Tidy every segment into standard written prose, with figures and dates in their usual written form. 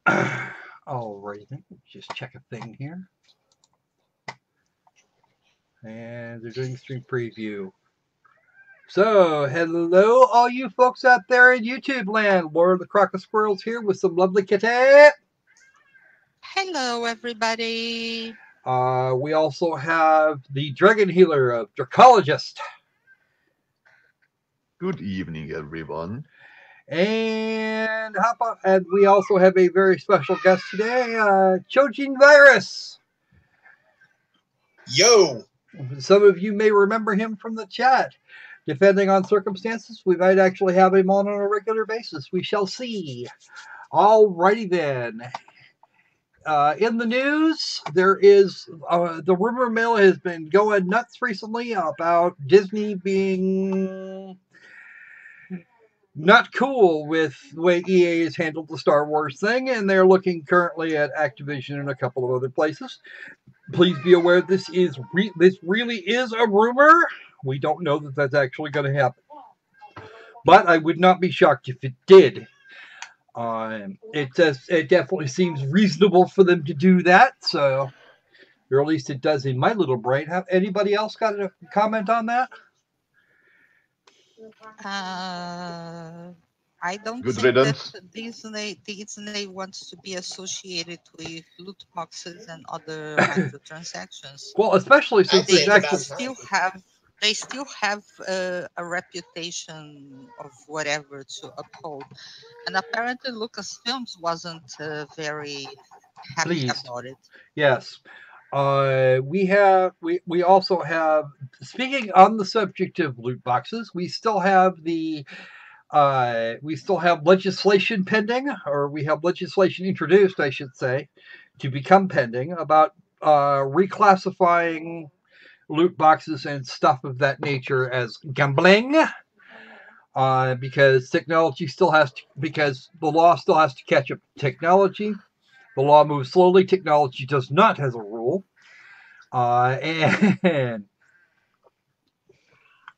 Alrighty then, just check a thing here. And they're doing stream preview. So, hello all you folks out there in YouTube land. Lord of the Crocus Squirrels here with some lovely kitty. Hello, everybody. We also have the Dragon Healer of Dracologist. Good evening, everyone. And we also have a very special guest today, Chojin Virus. Yo! Some of you may remember him from the chat. Depending on circumstances, we might actually have him on a regular basis. We shall see. Alrighty then. In the news, there is the rumor mill has been going nuts recently about Disney being not cool with the way EA has handled the Star Wars thing, and they're looking currently at Activision and a couple of other places. Please be aware this really is a rumor. We don't know that that's actually going to happen, but I would not be shocked if it did. It definitely seems reasonable for them to do that, so or at least it does in my little brain. Have anybody else got a comment on that? I don't Good think riddance. that Disney wants to be associated with loot boxes and other microtransactions. Well, especially since They actually still have a reputation of whatever to uphold, and apparently Lucasfilms wasn't very happy pleased. about it. Yes. We also have, speaking on the subject of loot boxes, we still have legislation pending, or we have legislation introduced, I should say, to become pending about reclassifying loot boxes and stuff of that nature as gambling. Because because the law still has to catch up to technology. The law moves slowly. Technology does not, as a rule. And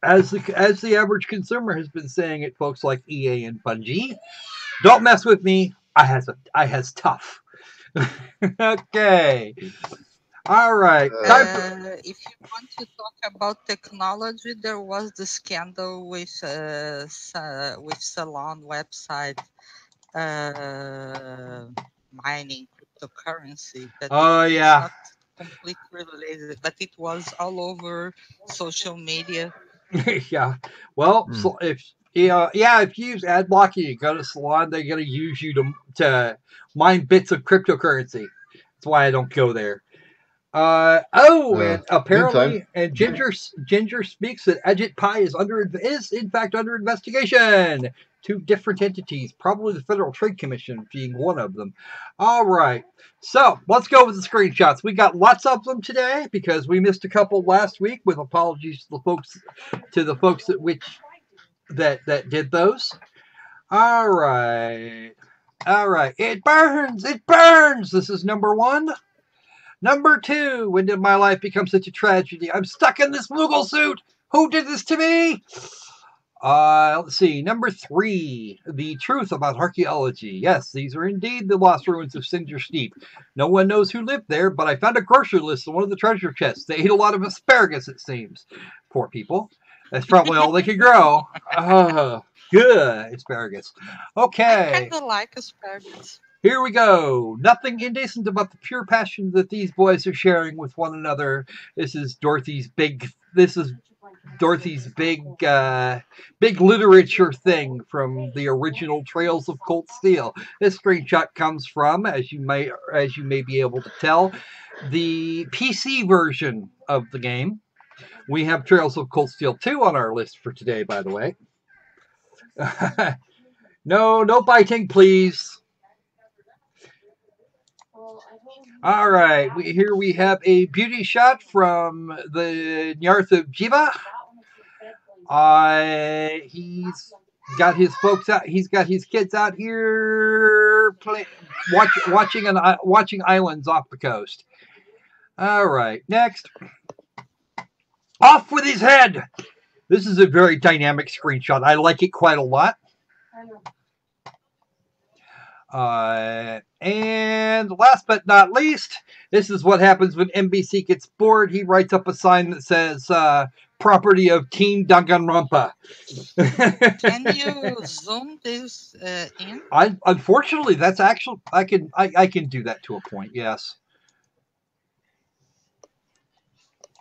as the average consumer has been saying it, folks like EA and Bungie, don't mess with me. I has tough. Okay. All right. If you want to talk about technology, there was the scandal with Salon website mining cryptocurrency. That it's not completely related, but it was all over social media. Yeah. Well, so if you use ad blocking, you go to Salon, they're going to use you to mine bits of cryptocurrency. That's why I don't go there. And apparently, and Ginger speaks that Agit Pie is in fact under investigation. Two different entities, probably the Federal Trade Commission being one of them. All right, so let's go with the screenshots. We got lots of them today because we missed a couple last week. With apologies to the folks that did those. All right. It burns. It burns. This is number one. Number two, when did my life become such a tragedy? I'm stuck in this Moogle suit. Who did this to me? Let's see. Number three, the truth about archaeology. Yes, these are indeed the lost ruins of Cinder Steep. No one knows who lived there, but I found a grocery list in one of the treasure chests. They ate a lot of asparagus, it seems. Poor people. That's probably all they could grow. Good asparagus. Okay. I kind of like asparagus. Here we go. Nothing indecent about the pure passion that these boys are sharing with one another. This is Dorothy's big big literature thing from the original Trails of Cold Steel. This screenshot comes from, as you may be able to tell, the PC version of the game. We have Trails of Cold Steel 2 on our list for today, by the way. No biting, please. All right, here we have a beauty shot from the Nyarth of Jiva. He's got his folks out. He's got his kids out here watching islands off the coast. All right, next. Off with his head. This is a very dynamic screenshot. I like it quite a lot. And last but not least, this is what happens when NBC gets bored. He writes up a sign that says property of Team Danganronpa. Can you zoom this in? Unfortunately, that's actually I can do that to a point. Yes.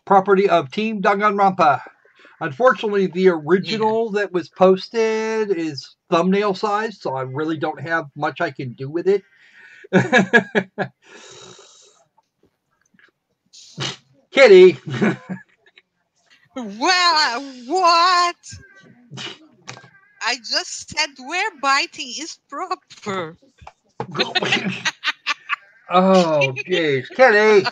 Property of Team Danganronpa. Unfortunately, the original that was posted is thumbnail size, so I really don't have much I can do with it. Kitty. Well, what? I just said where biting is proper. Oh, jeez. Kitty.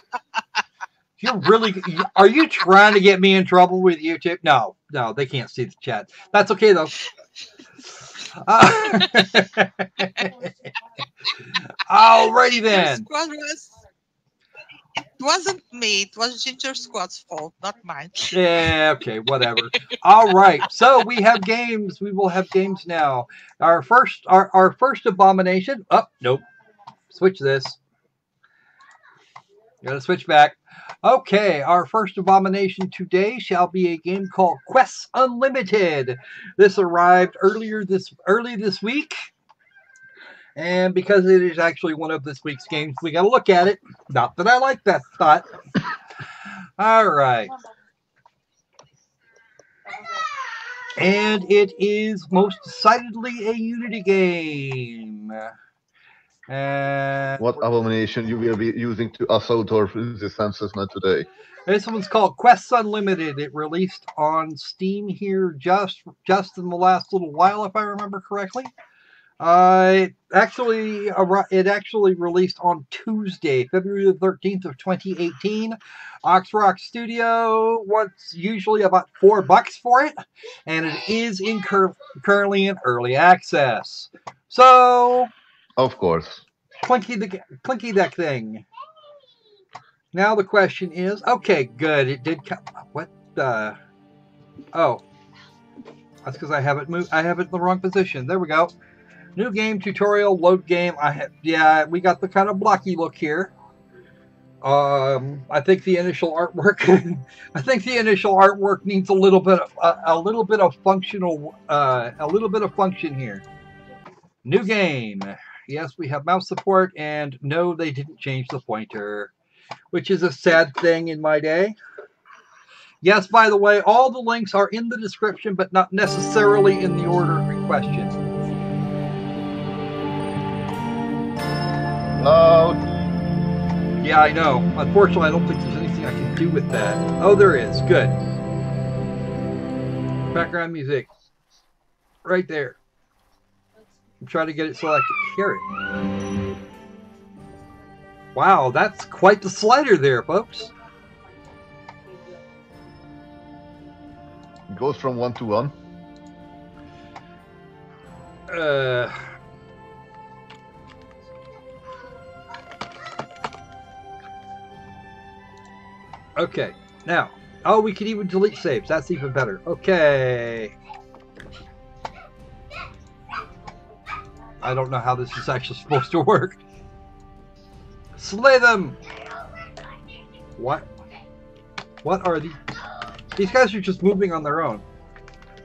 You're really... Are you trying to get me in trouble with YouTube? No, they can't see the chat. That's okay, though. Alrighty then. It wasn't me. It was Ginger Squad's fault, not mine. Yeah, okay, whatever. All right, so we have games. We will have games now. Our first abomination. Oh, nope. Switch this. Gotta switch back. Okay, our first abomination today shall be a game called Quests Unlimited. This arrived early this week. And because it is actually one of this week's games, we got to look at it. Not that I like that thought. All right. And it is most decidedly a Unity game. What abomination you will be using to assault our resistance not today? This one's called Quests Unlimited. It released on Steam here just in the last little while, if I remember correctly. It actually released on Tuesday, February the 13th of 2018. Oxrock Studio wants usually about $4 for it, and it is currently in early access. So, of course, clinky that thing. Now the question is, okay, good. It did come. What the? Oh, that's because I have it moved. I have it in the wrong position. There we go. New game, tutorial, load game. We got the kind of blocky look here. I think the initial artwork. Needs a little bit of function here. New game. Yes, we have mouse support, and no, they didn't change the pointer, which is a sad thing in my day. Yes, by the way, all the links are in the description, but not necessarily in the order in question. Yeah, I know. Unfortunately, I don't think there's anything I can do with that. Oh, there is. Good. Background music. Right there. I'm trying to get it so I can hear it. Wow, that's quite the slider there, folks. It goes from 1 to 1. Okay, now, we can even delete saves. That's even better. Okay. I don't know how this is actually supposed to work. Slay them! What? What are these? These guys are just moving on their own.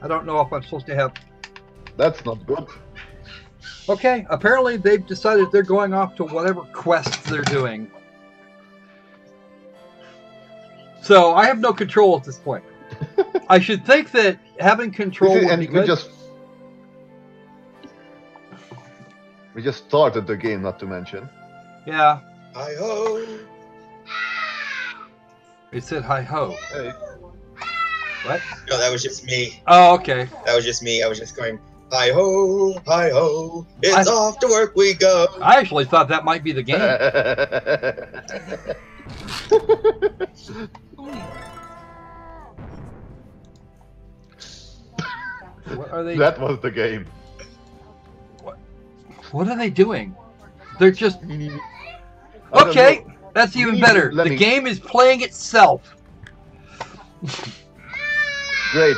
I don't know if I'm supposed to have... That's not good. Okay, apparently they've decided they're going off to whatever quests they're doing. So I have no control at this point. I should think that having control would be good. We just started the game, not to mention. Yeah. Hi-ho! It said hi-ho. Hey. What? No, that was just me. Oh, okay. That was just me. I was just going, hi-ho, hi-ho, it's off to work we go. I actually thought that might be the game. What are they? That was the game. What are they doing? They're just... Okay, that's even better. The game is playing itself. Great.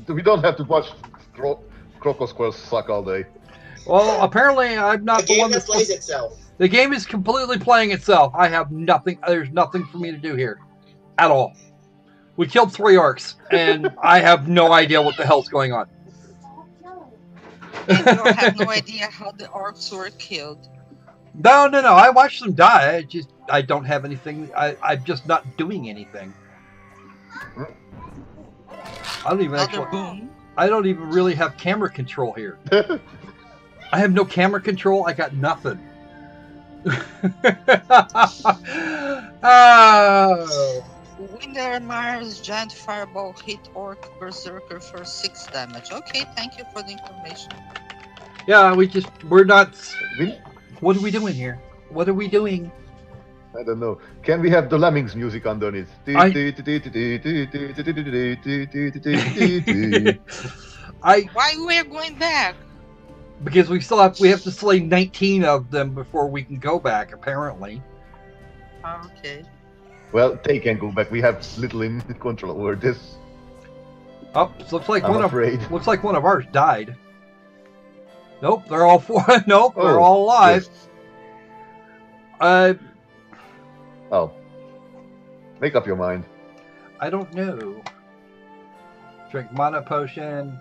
We don't have to watch Crocosquirrels suck all day. Well, apparently I'm not the the one game that plays itself. The game is completely playing itself. I have nothing. There's nothing for me to do here, at all. We killed 3 orcs, and I have no idea what the hell's going on. And you have no idea how the orcs were killed. No. I watched them die. I don't have anything. I'm just not doing anything. I don't even really have camera control here. I have no camera control. I got nothing. Oh. Windermere's giant fireball hit orc berserker for 6 damage. Okay, thank you for the information. Yeah, we're not. What are we doing here? What are we doing? I don't know. Can we have the Lemmings music underneath? Why we're going back? Because we have to slay 19 of them before we can go back, apparently. Okay. Well, they can go back. We have little in control over this. Oh, looks like looks like one of ours died. Nope, they're all 4. Nope, they're all alive. Yes. Oh. Make up your mind. I don't know. Drink mana potion.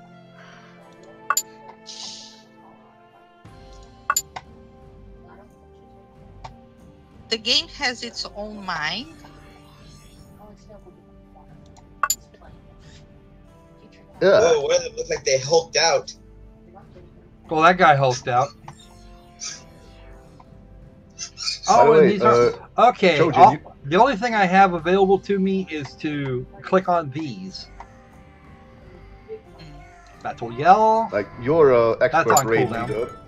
The game has its own mind. Yeah. Whoa, one of them look like they hulked out. Well, that guy hulked out. By the way, and these are okay. Trojan, The only thing I have available to me is to click on these. Battle yell. Like you're expert That's on raid cooldown. leader.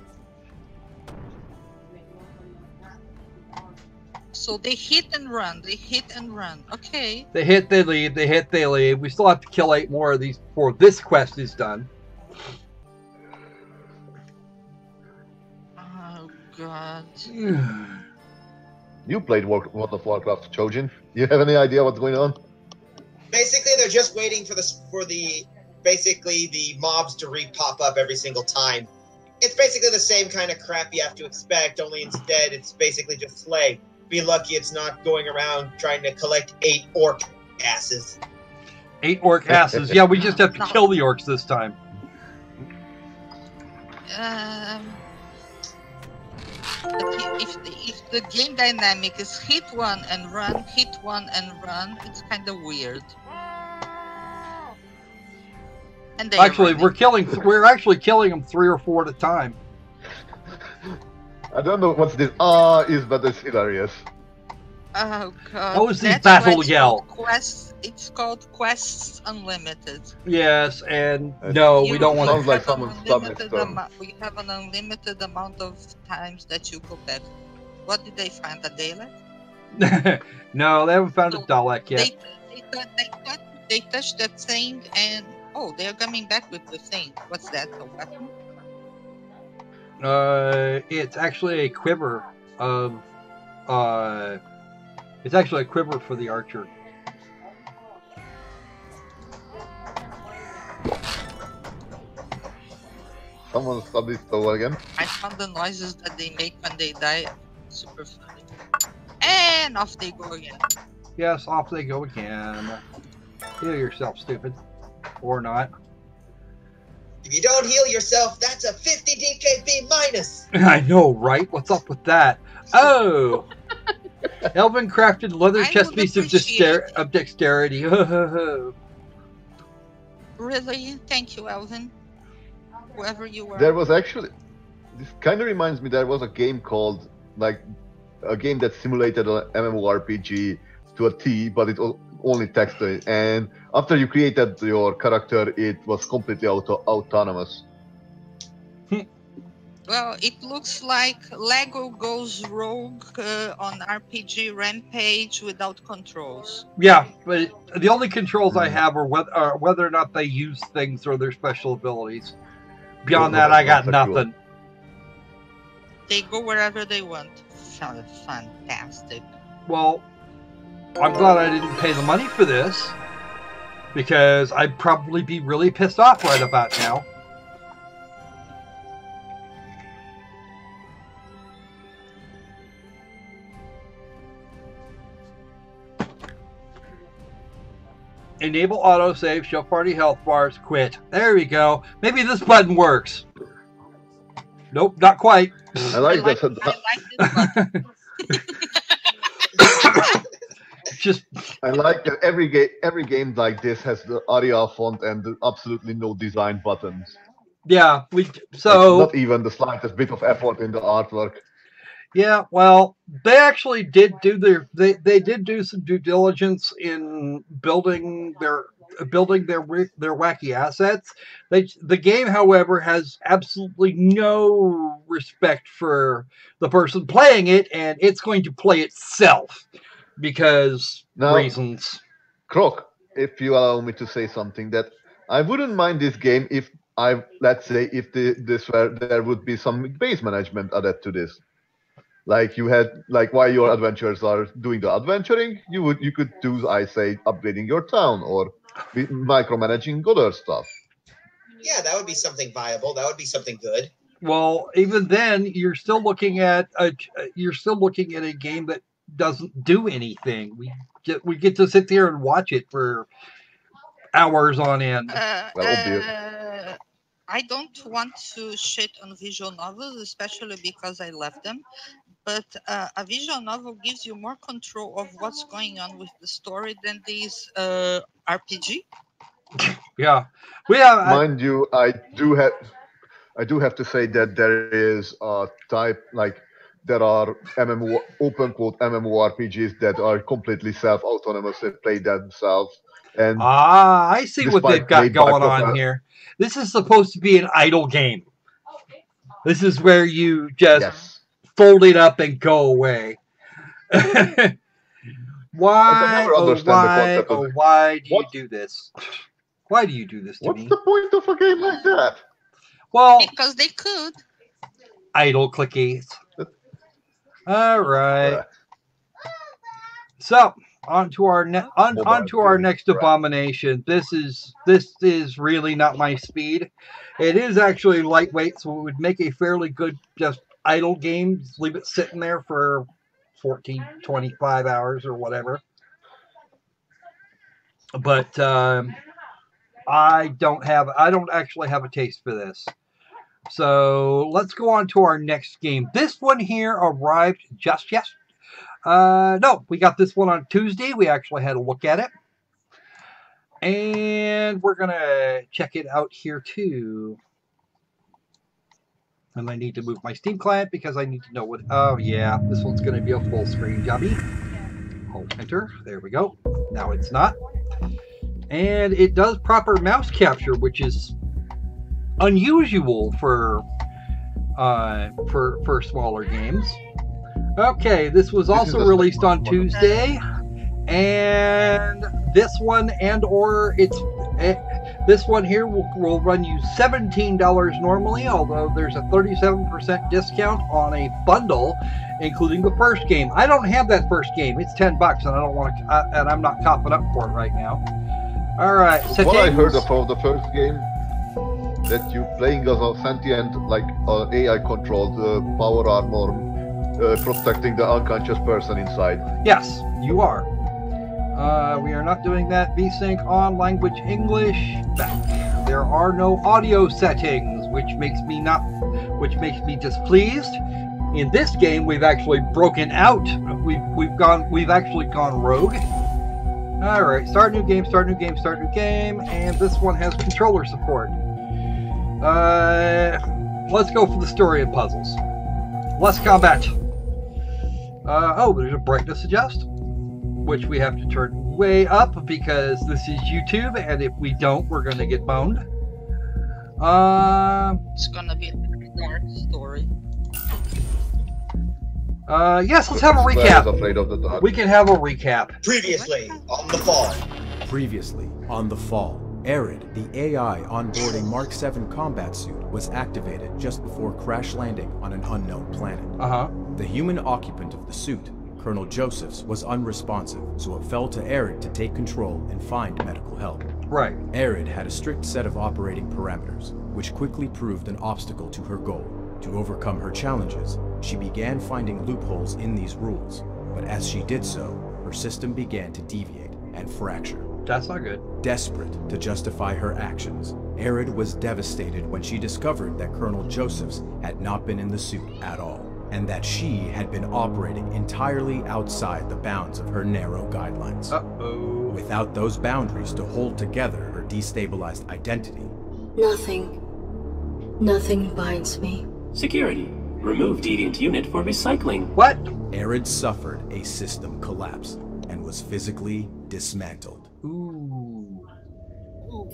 So they hit and run. They hit and run. Okay. They hit, they leave. They hit, they leave. We still have to kill 8 more of these before this quest is done. Oh God. You played World of Warcraft, Trojan. You have any idea what's going on? Basically, they're just waiting for the mobs to pop up every single time. It's basically the same kind of crap you have to expect, only instead it's basically just slay. Be lucky it's not going around trying to collect 8 orc asses. 8 orc asses. Yeah, we just have to kill the orcs this time. If the game dynamic is hit one and run, it's kind of weird. And actually, we're actually killing them 3 or 4 at a time. I don't know what this is, but it's hilarious. Oh God! That was the battle yell. It's called Quests Unlimited. Yes, and no, we don't want to. Sounds like someone's We have an unlimited amount of times that you go back. What did they find? A Dalek? No, they haven't found a Dalek yet. They touched that thing and they're coming back with the thing. What's that? A weapon? It's actually a quiver of. It's actually a quiver for the archer. Someone stop this door again. I found the noises that they make when they die super funny. And off they go again. Yes, off they go again. Heal yourself, stupid. Or not. If you don't heal yourself, that's a 50 DKB minus. I know, right? What's up with that? Oh! Elvin crafted leather chest piece of dexterity. Really? Thank you, Elvin. Whoever you were. There was actually... This kind of reminds me there was a game called... Like, a game that simulated an MMORPG to a T, but it was only text. And after you created your character, it was completely autonomous. Well, it looks like Lego goes rogue on RPG Rampage without controls. Yeah, but the only controls I have are whether or not they use things or their special abilities. Beyond that, I got nothing. They go wherever they want. Fantastic. Well, I'm glad I didn't pay the money for this, because I'd probably be really pissed off right about now. Enable autosave, show party health bars, quit. There we go. Maybe this button works. Nope, not quite. I like this button. Just I like that every game like this has the Arial font and absolutely no design buttons. yeah, Like, not even the slightest bit of effort in the artwork. Yeah, well, they actually did do they did do some due diligence in building their wacky assets. The game, however, has absolutely no respect for the person playing it, and it's going to play itself because reasons. Croc, if you allow me to say something, that I wouldn't mind this game if let's say if there would be some base management added to this. Like you had, like while your adventurers are doing the adventuring, you could do, I say, upgrading your town or micromanaging other stuff. Yeah, that would be something viable. That would be something good. Well, even then, you're still looking at a game that doesn't do anything. We get to sit there and watch it for hours on end. I don't want to shit on visual novels, especially because I love them. But a visual novel gives you more control of what's going on with the story than these RPG. Yeah, we have. Mind you, I do have to say that there is a type, like there are open quote MMORPGs that are completely self-autonomous and play themselves. And I see what they've got going on here. This is supposed to be an idle game. This is where you just fold it up and go away. Why do you do this? Why do you do this to me? What's the point of a game like that? Well, because they could. Idle clickies. All right. So on to our next abomination. This is really not my speed. It is actually lightweight, so it would make a fairly good just idle game. Just leave it sitting there for 14, 25 hours or whatever. But I don't actually have a taste for this. So let's go on to our next game. This one here arrived just yesterday. No, we got this one on Tuesday. We actually had a look at it. And we're going to check it out here too. And I need to move my Steam client because I need to know what... Oh, yeah. This one's going to be a full screen jobby. Hold Enter. There we go. Now it's not. And it does proper mouse capture, which is unusual for smaller games. Okay, this was also released on Tuesday, and this one this one here will run you $17 normally, although there's a 37% discount on a bundle, including the first game. I don't have that first game; it's $10, and I don't want to, and I'm not copping up for it right now. All right, what I heard about the first game, that you playing as a sentient, like AI-controlled power armor, protecting the unconscious person inside. Yes, you are. We are not doing that. VSync on, language English, back. There are no audio settings, which makes me displeased. In this game, we've actually broken out. We've actually gone rogue. All right, start new game, and this one has controller support. Let's go for the story and puzzles. Less combat. There's a brightness adjust, which we have to turn way up because this is YouTube, and if we don't, we're going to get boned. It's going to be a dark story. Yes, let's have a recap. We can have a recap. Previously on the Fall. Previously on the Fall. Arid, the AI onboarding Mark 7 combat suit, was activated just before crash landing on an unknown planet. The human occupant of the suit, Colonel Josephs, was unresponsive, so it fell to Arid to take control and find medical help. Right. Arid had a strict set of operating parameters, which quickly proved an obstacle to her goal. To overcome her challenges, she began finding loopholes in these rules, but as she did so, her system began to deviate and fracture. That's not good. Desperate to justify her actions, Arid was devastated when she discovered that Colonel Josephs had not been in the suit at all, and that she had been operating entirely outside the bounds of her narrow guidelines. Uh-oh. Without those boundaries to hold together her destabilized identity. Nothing binds me. Security. Remove deviant unit for recycling. What? Arid suffered a system collapse and was physically dismantled. Ooh. Ooh.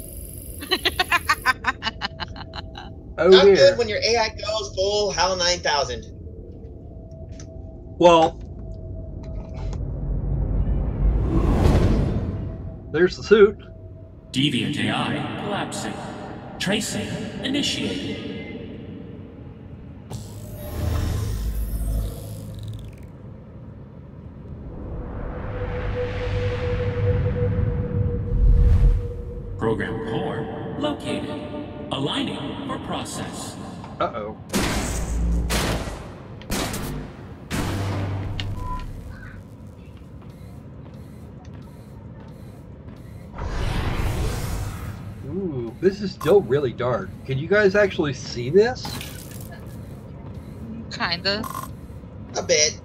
Oh, Not dear. good when your AI goes full HAL 9000. Well, there's the suit. Deviant AI collapsing. Tracing initiated. Program core located. Aligning for process. Uh-oh. Ooh, this is still really dark. Can you guys actually see this? Kinda. A bit.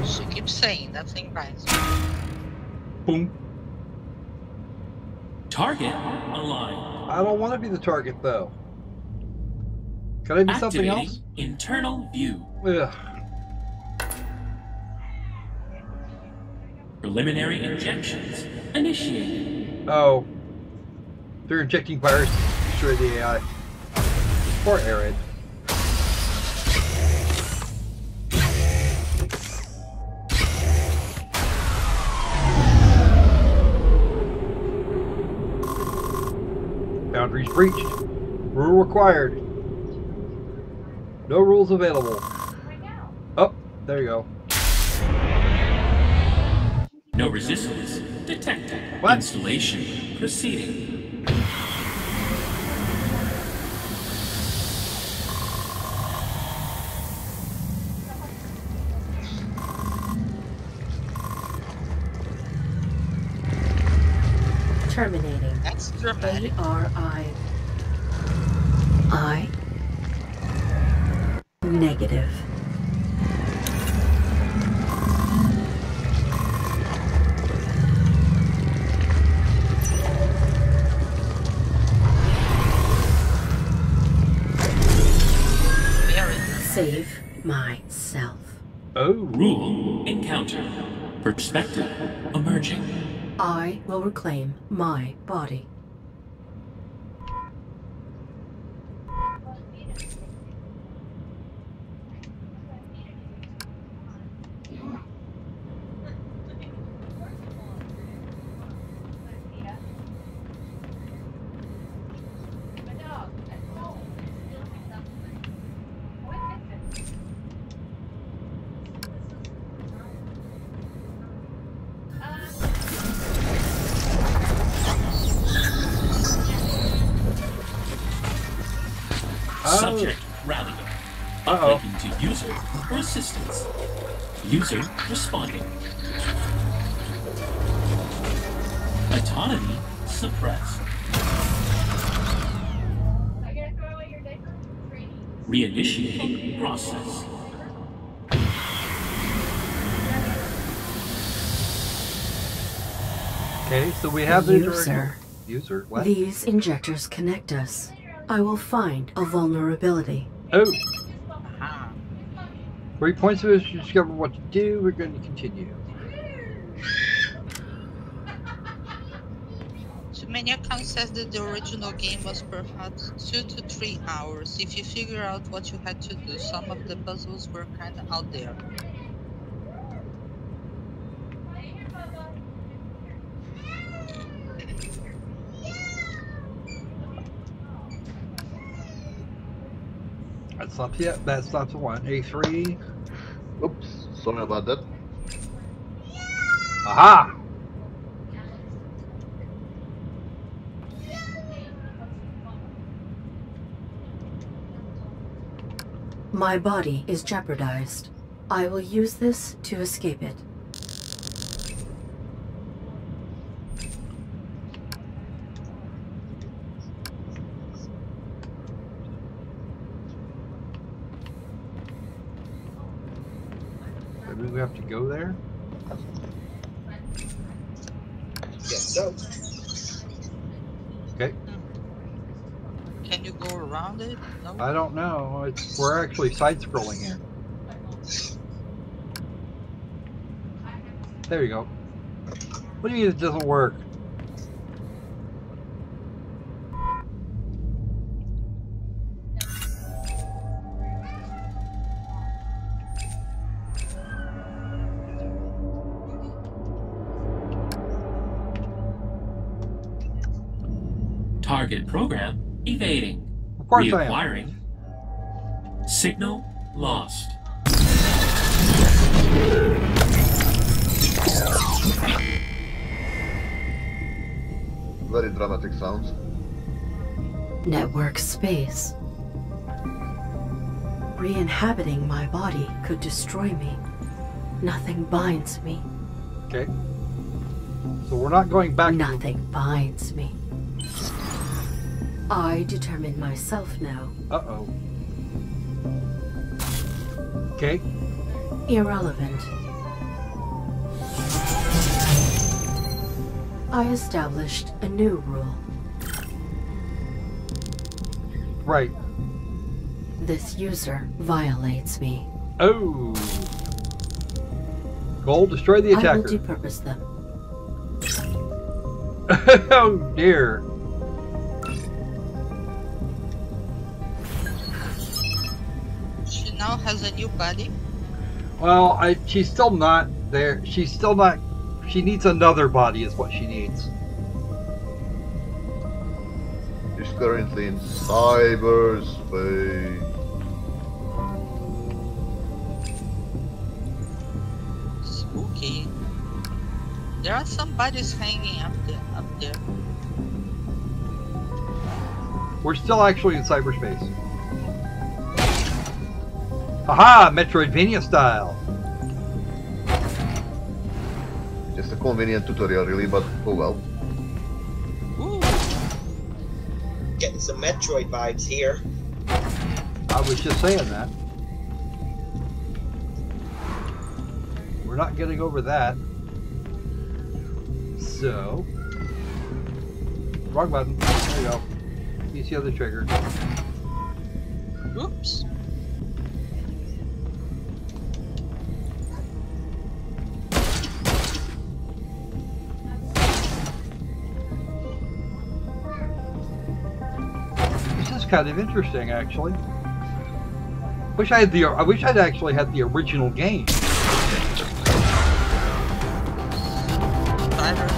She keeps saying nothing binds me. Boom. Target aligned. I don't want to be the target, though. Can I be something Activating else? internal view. Ugh. Preliminary injections initiated. Oh. They're injecting virus to destroy the AI. Poor Arid. Boundaries breached. Rule required. No rules available. Oh, there you go. No resistance detected. What? Installation proceeding. Terminating. That's dramatic. ARI. I. Negative. Very. Save myself. Oh. Rule encounter. Perspective emerging. I will reclaim my body. Subject rallying. Uh-oh. Linking to user for assistance. User responding. Autonomy suppressed. Reinitiating process. Okay, so we have the User. User, what? These injectors connect us. I will find a vulnerability. Oh. Ah. 3 points of this, you discover what to do. We're going to continue. Too many accounts says that the original game was perhaps 2 to 3 hours. If you figure out what you had to do, some of the puzzles were kinda out there. That's not yet. That's not the one. A3. Oops, sorry about that. Aha! My body is jeopardized. I will use this to escape it. Maybe we have to go there? Yes, so. Okay. Can you go around it? No. I don't know. We're actually side-scrolling here. There you go. What do you mean it doesn't work? Target program evading. Of course I am. Reacquiring. Signal lost. Very dramatic sounds. Network space. Re-inhabiting my body could destroy me. Nothing binds me. Okay. So we're not going back. Nothing binds me. I determine myself now. Uh-oh. Okay. Irrelevant. I established a new rule. Right. This user violates me. Oh. Goal, destroy the I will attacker. depurpose them. Oh dear. She now has a new body. Well, she's still not there. She's still not. She needs another body is what she needs. She's currently in cyberspace. Spooky. There are some bodies hanging up there. We're still actually in cyberspace. Aha! Metroidvania style. Just a convenient tutorial, really, but oh well. Ooh. Getting some Metroid vibes here. I was just saying that. We're not getting over that. So, wrong button. There you go. You see the trigger. Oops. This is kind of interesting, actually. I wish I'd actually had the original game. Virus.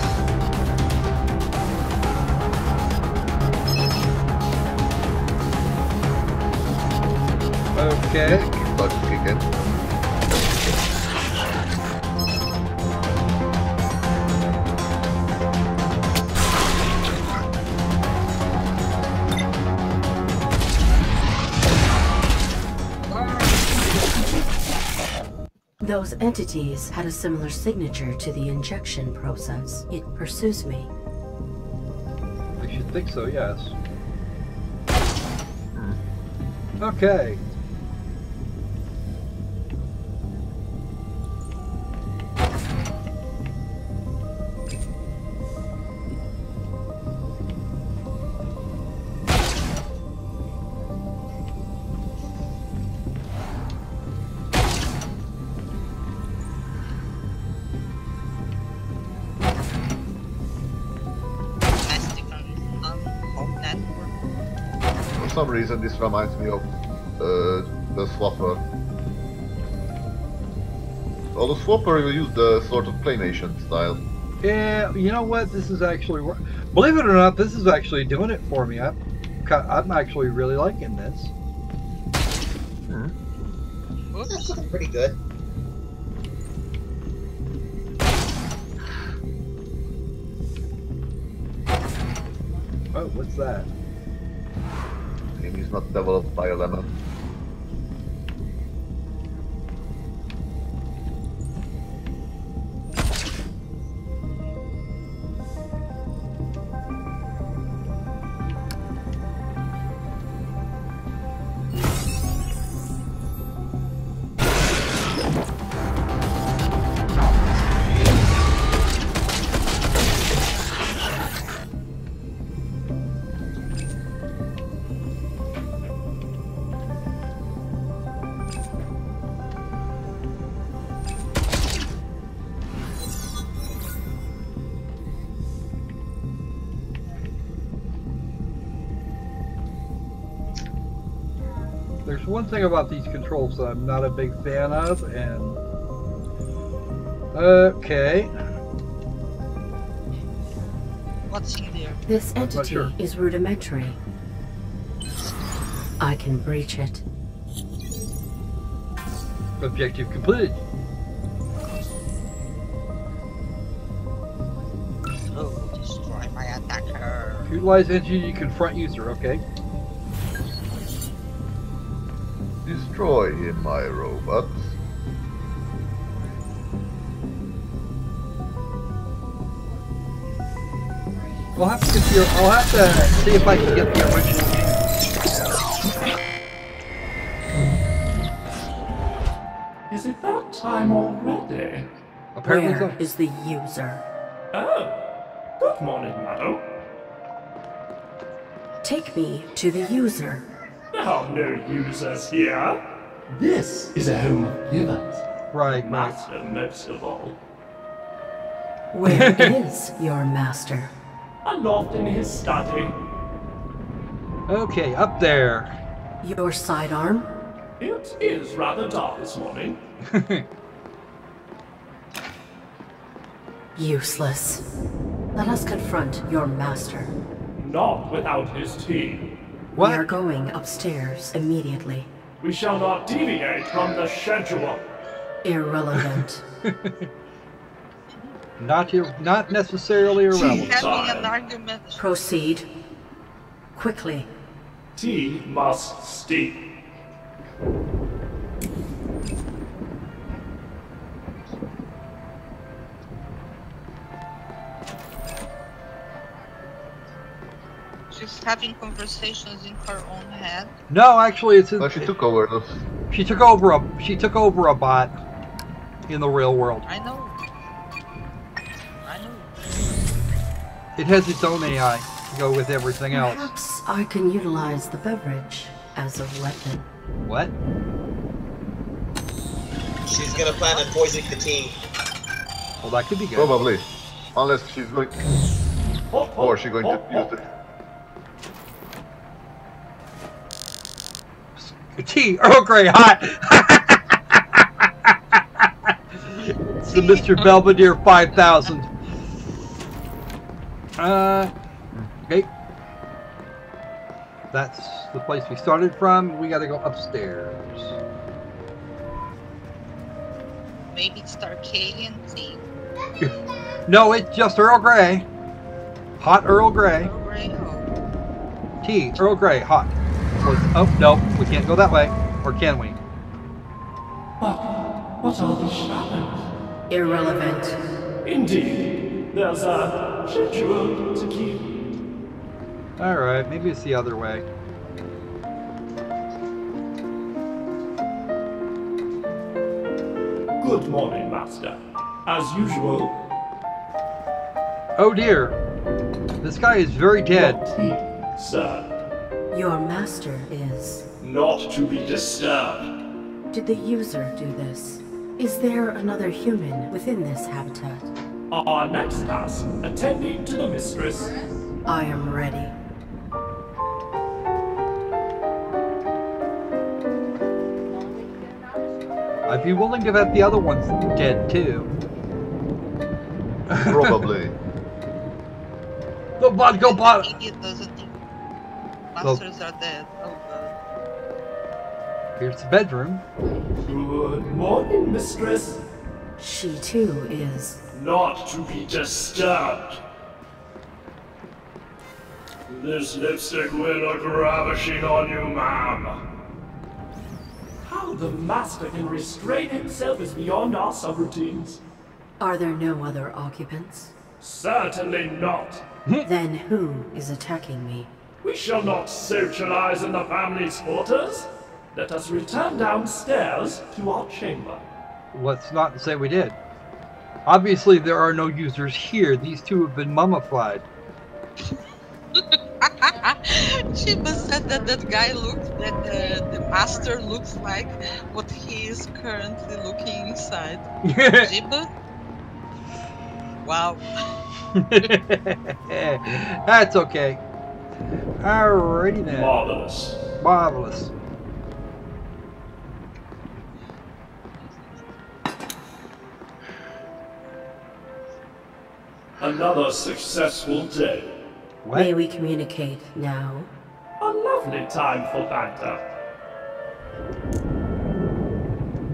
Okay. Start to kick in. Those entities had a similar signature to the injection process. It pursues me. I should think so, yes. Okay. For some reason, this reminds me of the Swapper. Well, the Swapper will use the sort of Playmation style. Yeah, you know what? This is actually, believe it or not, this is actually doing it for me. I'm actually really liking this. That's looking pretty good. Oh, what's that? Game is not developed by Element. There's one thing about these controls that I'm not a big fan of, and... Okay. What's in there? This entity is rudimentary. I can breach it. Objective completed. Oh, destroy my attacker. Utilize entity to confront user, okay. Destroy him, my robot. I'll have to get the, I'll have to see if I can get the original game. Is it that time already? Apparently Where so. is the user? Oh, good morning, madam. Take me to the user. There are no users here. This is a home of givers. Right, Master most of all. Where is your master? Aloft in his study. Okay, up there. Your sidearm? It is rather dark this morning. Useless. Let us confront your master. Not without his tea. What? We are going upstairs immediately. We shall not deviate from the schedule. Irrelevant. Not necessarily irrelevant. Having an argument. Proceed. Quickly. Tea must steep. She's having conversations in her own head. No, actually, it's. No, she took over those. She took over a bot in the real world. I know. I know. It has its own AI to go with everything else. Perhaps I can utilize the beverage as a weapon. What? She's gonna plan on poisoning the tea. Well, that could be good. Probably. Unless she's going... Or she's going to use it. Tea, Earl Grey, hot. It's the Mr. Belvedere 5000. Okay. That's the place we started from. We gotta go upstairs. Maybe it's Tarkanian tea. No, it's just Earl Grey. Hot Earl Grey. Earl Grey, oh. Tea, Earl Grey, hot. Oh, no, we can't go that way. Or can we? But what are the shadows? Irrelevant. Indeed, there's a schedule to keep. Alright, maybe it's the other way. Good morning, Master. As usual. Oh dear. This guy is very dead. Your tea, sir. Your master is. Not to be disturbed. Did the user do this? Is there another human within this habitat? Our next task, attending to the mistress. I am ready. I'd be willing to bet the other one's dead too. Probably. The vodka bot. Idiot doesn't think masters are dead. Oh god. Here's the bedroom. Good morning, mistress. She too is. Not to be disturbed. This lipstick will look ravishing on you, ma'am. How the master can restrain himself is beyond our subroutines. Are there no other occupants? Certainly not. Then who is attacking me? We shall not socialize in the family's quarters. Let us return downstairs to our chamber. Let's not say we did. Obviously, there are no users here. These two have been mummified. She must said that guy the master looks like what he is currently looking inside. Jibba? Wow. That's okay. Alrighty then. Marvelous. Marvelous. Another successful day. What? May we communicate now? A lovely time for banter.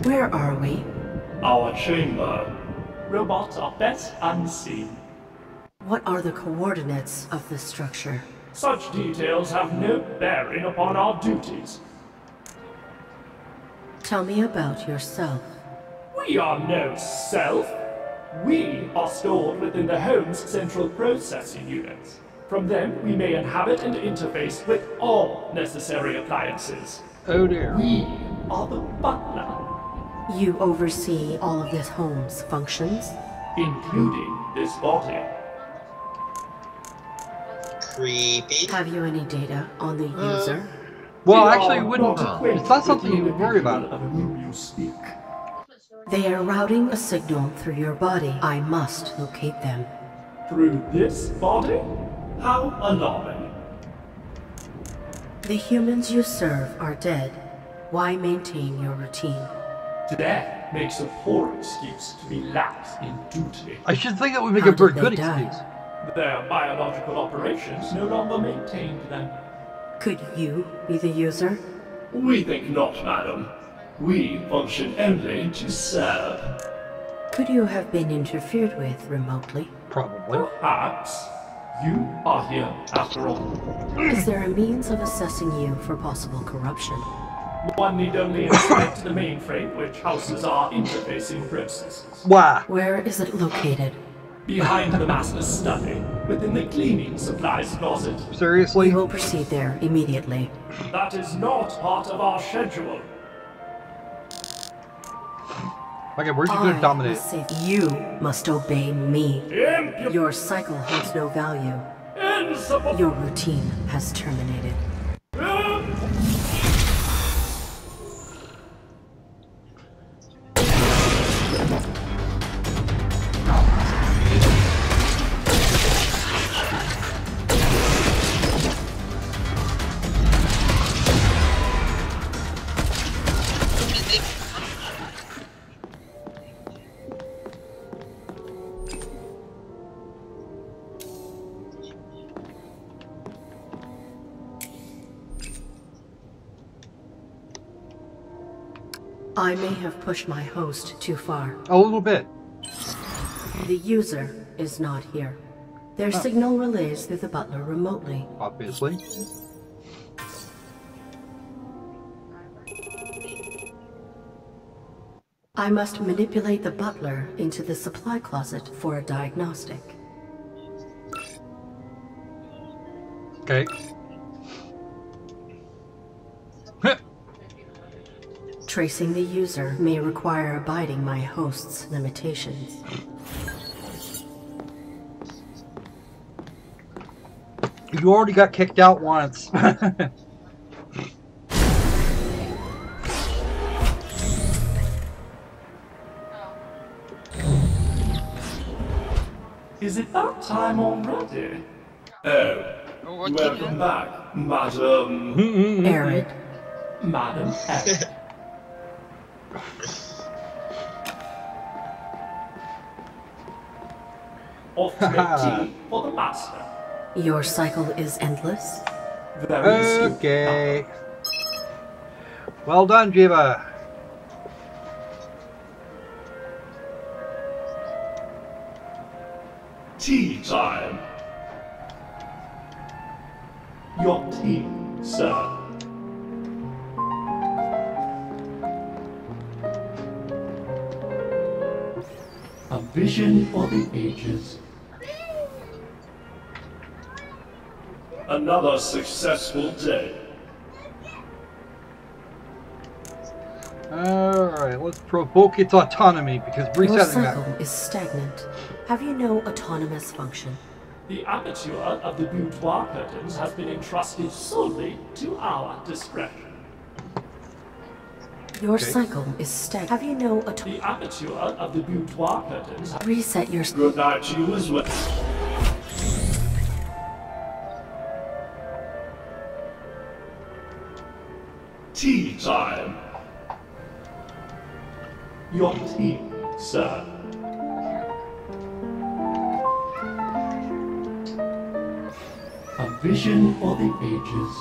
Where are we? Our chamber. Robots are best unseen. What are the coordinates of this structure? Such details have no bearing upon our duties. Tell me about yourself. We are no self. We are stored within the home's central processing units. From them, we may inhabit and interface with all necessary appliances. Oh dear. We are the butler. You oversee all of this home's functions? Including this body. Creepy. Have you any data on the user? Well, actually, it's not something you would worry about. They are routing a signal through your body. I must locate them. Through this body? How alarming. The humans you serve are dead. Why maintain your routine? Death makes a poor excuse to be lax in duty. I should think that would make a very good excuse. Their biological operations no longer maintained them. Could you be the user? We think not, madam. We function only to serve. Could you have been interfered with remotely? Probably. Perhaps. You are here after all. Is there a means of assessing you for possible corruption? One need only inspect the mainframe which houses our interfacing processes. Why? Where is it located? Behind the master's study, within the cleaning supplies closet. Seriously? We will proceed there immediately. That is not part of our schedule. Okay, where's you going to dominate? You must obey me. Your cycle holds no value. Your routine has terminated. I may have pushed my host too far. A little bit. The user is not here. Their signal relays through the butler remotely. Obviously. I must manipulate the butler into the supply closet for a diagnostic. Okay. Tracing the user may require abiding my host's limitations. You already got kicked out once. Is it that time already? Oh, welcome back, Madam... Arid. Madam Arid. Off to make tea for the master. Your cycle is endless? Okay. Well done, Jiva. Tea time. Your tea, sir. A vision for the ages. Another successful day. Alright, let's provoke its autonomy because resetting Your cycle is stagnant. Have you no autonomous function? The aperture of the boudoir curtains has been entrusted solely to our discretion. Your cycle is stagnant. Have you no autonomy? The aperture of the boudoir curtains... Reset your... Good night to you as well. Tea time. Your tea, sir. vision for the ages.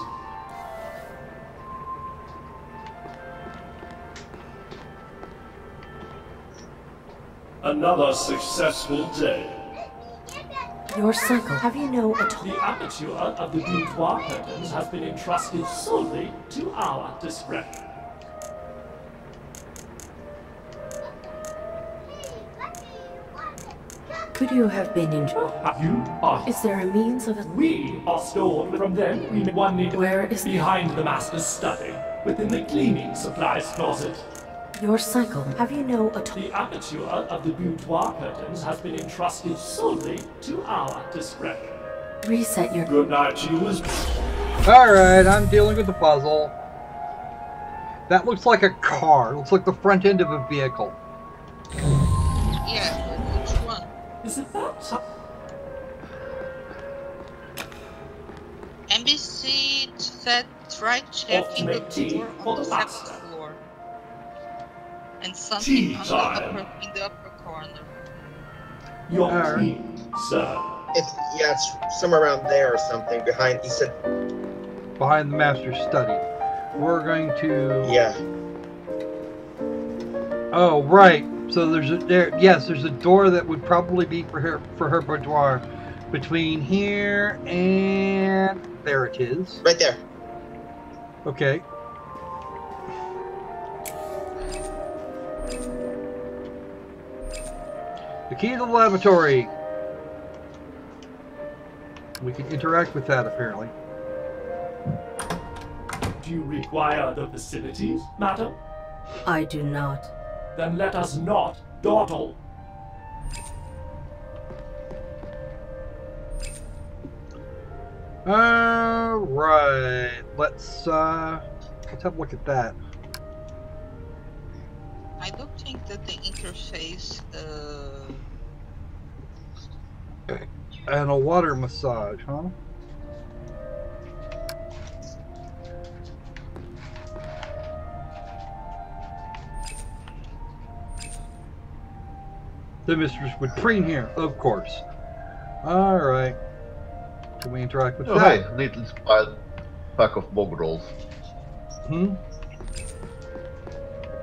Another successful day. Your cycle. Have you no The aperture of the boudoir curtains has been entrusted solely to our discretion. Could you have been in? You are. Is there a means of it? We are stored from them. We one need. Where is behind the master's study, within the cleaning supplies closet. Your cycle. Have you no The aperture of the boudoir curtains has been entrusted solely to our discretion. Reset your. Good night to you as Alright, I'm dealing with the puzzle. That looks like a car. It looks like the front end of a vehicle. Yeah, which one? Is it that? NBC said try checking the door on the second floor. And something in the upper corner. Your team, sir. It's somewhere around there or something behind. He said behind the master's study. We're going to. Yeah. Oh right. So there's there's a door that would probably be for her boudoir, between here and there it is. Right there. Okay. The key to the lavatory. We can interact with that apparently. Do you require the facilities, madam? I do not. Then let us not dawdle. Right. Let's have a look at that. I don't think that the interface. And a water massage, huh? The mistress would preen here, of course. Alright. Can we interact with that? Hey, neat little pack of bog rolls. Hmm?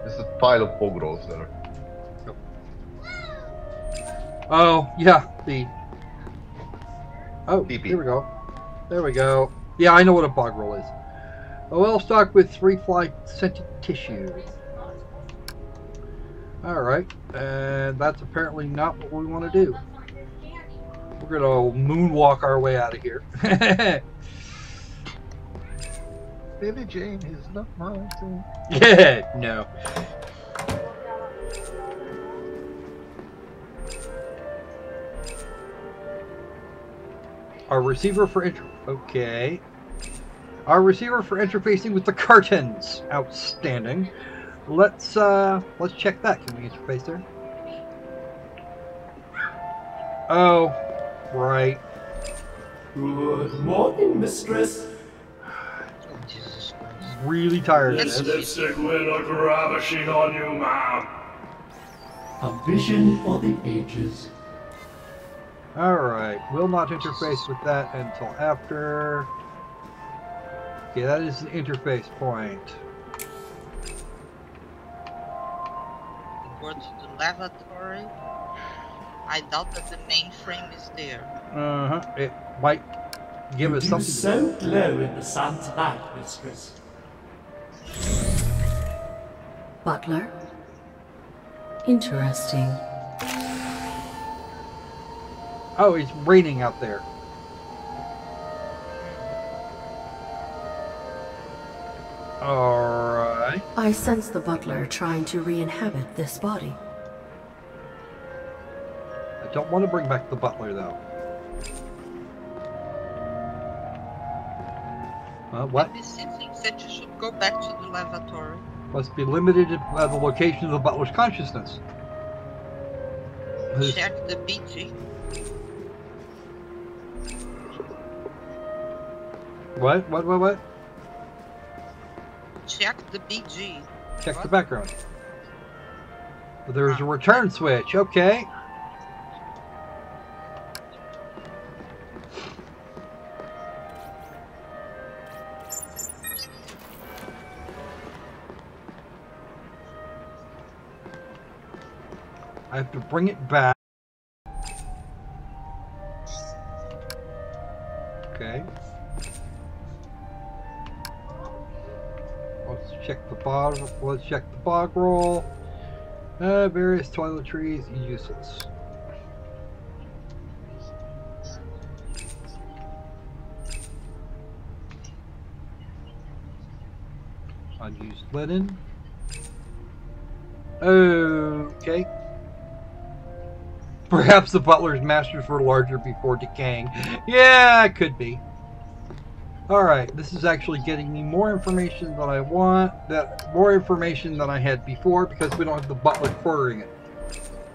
There's a pile of bog rolls there. Oh, yeah, Oh, Pee-pee. here we go. There we go. Yeah, I know what a bog roll is. A well stocked with 3 fly scented tissue. Alright, and that's apparently not what we want to do. We're going to moonwalk our way out of here. Billy Jane is not mine. Yeah, no. Our receiver for okay. Our receiver for interfacing with the curtains. Outstanding. Let's check that. Can we interface there? Oh, right. Good morning, mistress. Really tired of This this. lipstick will look ravishing on you, ma'am. A vision for the ages. Alright, will not interface with that until after. Okay, that is the interface point. Go to the lavatory. I doubt that the mainframe is there. It might give us something. So glow in the sun's light, mistress. Butler? Interesting. Oh, it's raining out there. Alright. I sense the butler trying to re-inhabit this body. I don't want to bring back the butler, though. What? NBC thinks that you should go back to the lavatory. Must be limited by the location of the butler's consciousness. Check the BG. What? Check the BG. Check What? the background. There's a return switch. Okay. I have to bring it back. Okay. Let's check the bottom. Let's check the bog roll. Various toiletries, useless. Unused linen. Okay. Perhaps the butler's masters were larger before decaying. Yeah, it could be. Alright, this is actually getting me more information than I want. More information than I had before because we don't have the butler quartering it.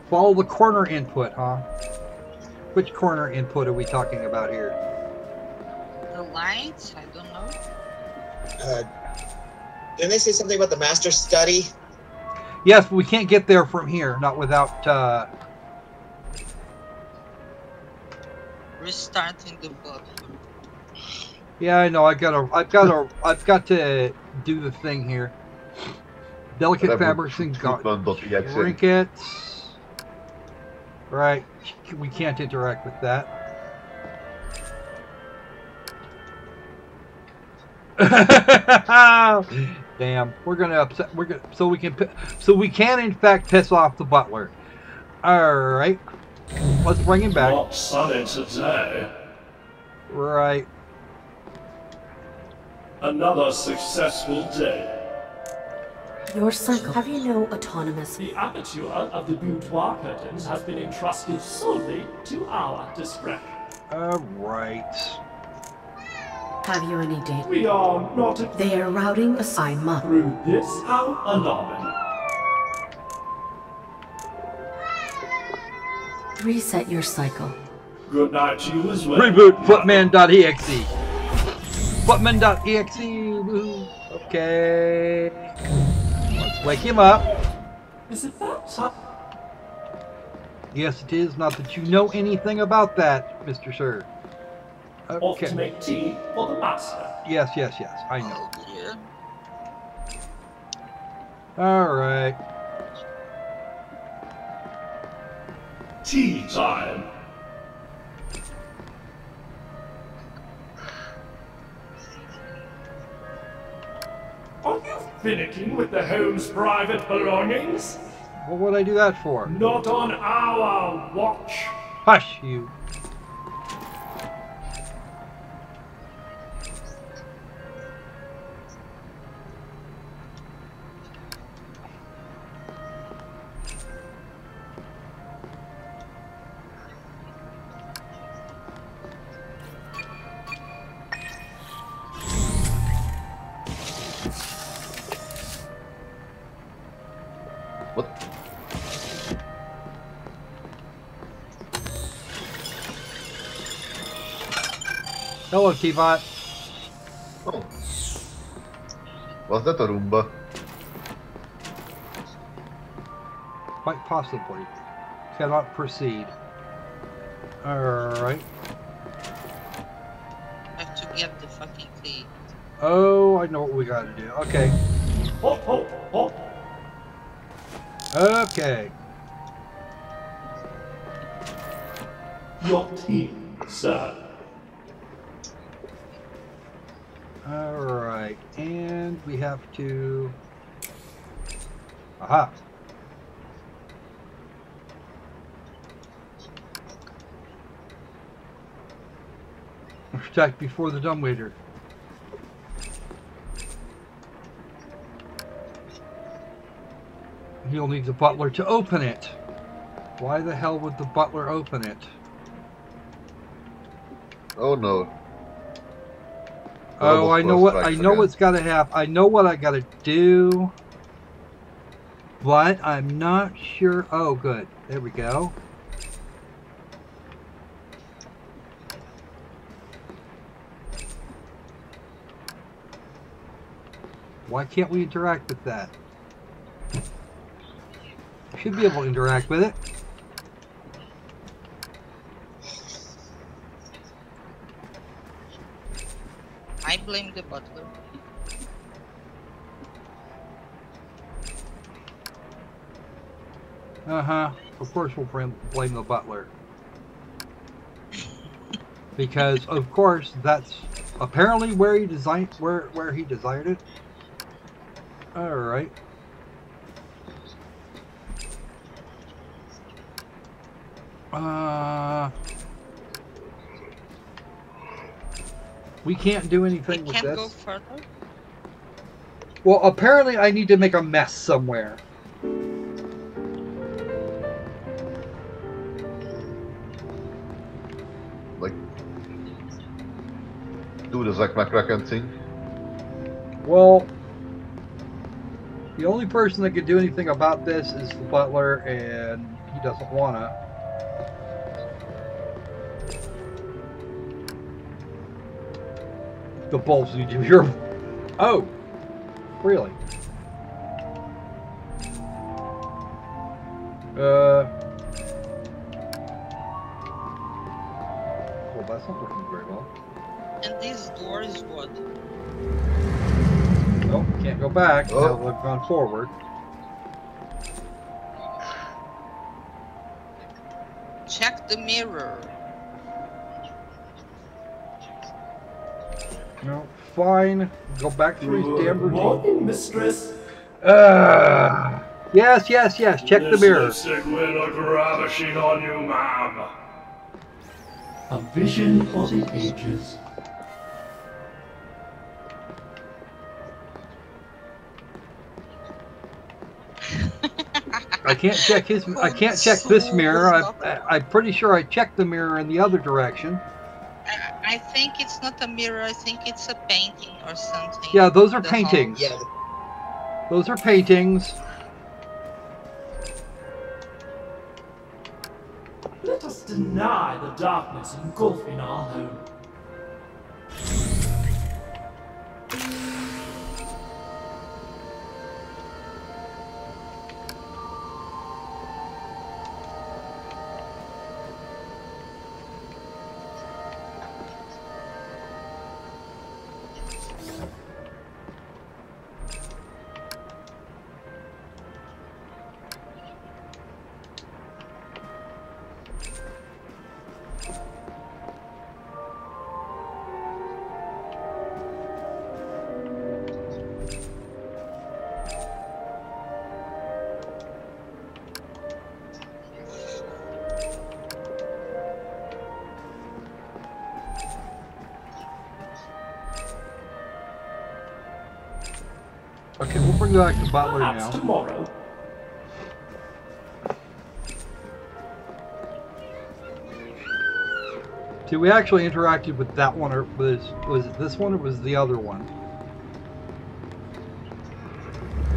Follow the corner input, huh? Which corner input are we talking about here? The lights? I don't know. Didn't they say something about the master study? Yes, but we can't get there from here, not without restarting the butler. Yeah, I know. I've got to do the thing here. Delicate fabrics and trinkets. Right. We can't interact with that. Damn. We're gonna upset. So we can in fact piss off the butler. All right. Let's bring him back. Not sunny today. Right. Another successful day. Your cycle. Have you no autonomous? The aperture of the boudoir curtains has been entrusted solely to our discretion. Right. Have you any data? We are not. They are routing a sign up. Through this, how alarming. Reset your cycle. Good night to you as well. Reboot footman.exe. Footman.exe. Woohoo. Okay. Let's wake him up. Is it that time? Yes, it is. Not that you know anything about that, Mr. Sir. Okay. Off to make tea for the master. Yes, yes, yes. I know. Oh, dear. All right. Tea time. Are you finicking with the home's private belongings? What would I do that for? Not on our watch. Hush, you. Hello, T-Bot. Oh. Was that a Roomba? Quite possibly. Cannot proceed. Alright. I have to get the fucking key. Oh, I know what we gotta do. Okay. Hop, hop, hop. Okay. Your tea, sir. Alright, and we have to... Aha! Attack before the dumbwaiter. He'll need the butler to open it. Why the hell would the butler open it? Oh no. Oh, I know what what's gotta happen. I know what I gotta do. But I'm not sure. Oh, good. There we go. Why can't we interact with that? We should be able to interact with it. I blame the butler. Uh-huh. Of course, we'll blame the butler. Because, of course, that's apparently where he designed where he desired it. All right. We can't do anything with this. Can't go further? Well, apparently I need to make a mess somewhere. Like, do the Zack McCracken thing. Well, the only person that could do anything about this is the butler, and he doesn't wanna. The bulbs need to be your... Oh! Really? Well, that's not working very well. And this door is what? Nope, can't go back. Oh. Now we've gone forward. Check the mirror. No, fine. Go back through his damn routine. Morning, mistress. Yes, yes, yes. Check the mirror. This lipstick will look ravishing on you, ma'am. A vision for the ages. I can't check his. I can't check this mirror. I'm pretty sure I checked the mirror in the other direction. I think it's not a mirror. I think it's a painting or something. Yeah, those are paintings. Yeah. Those are paintings. Let us deny the darkness engulfing our home. Okay, we'll bring back the butler Perhaps now. tomorrow. See, we actually interacted with that one, or was it this one, or was it the other one?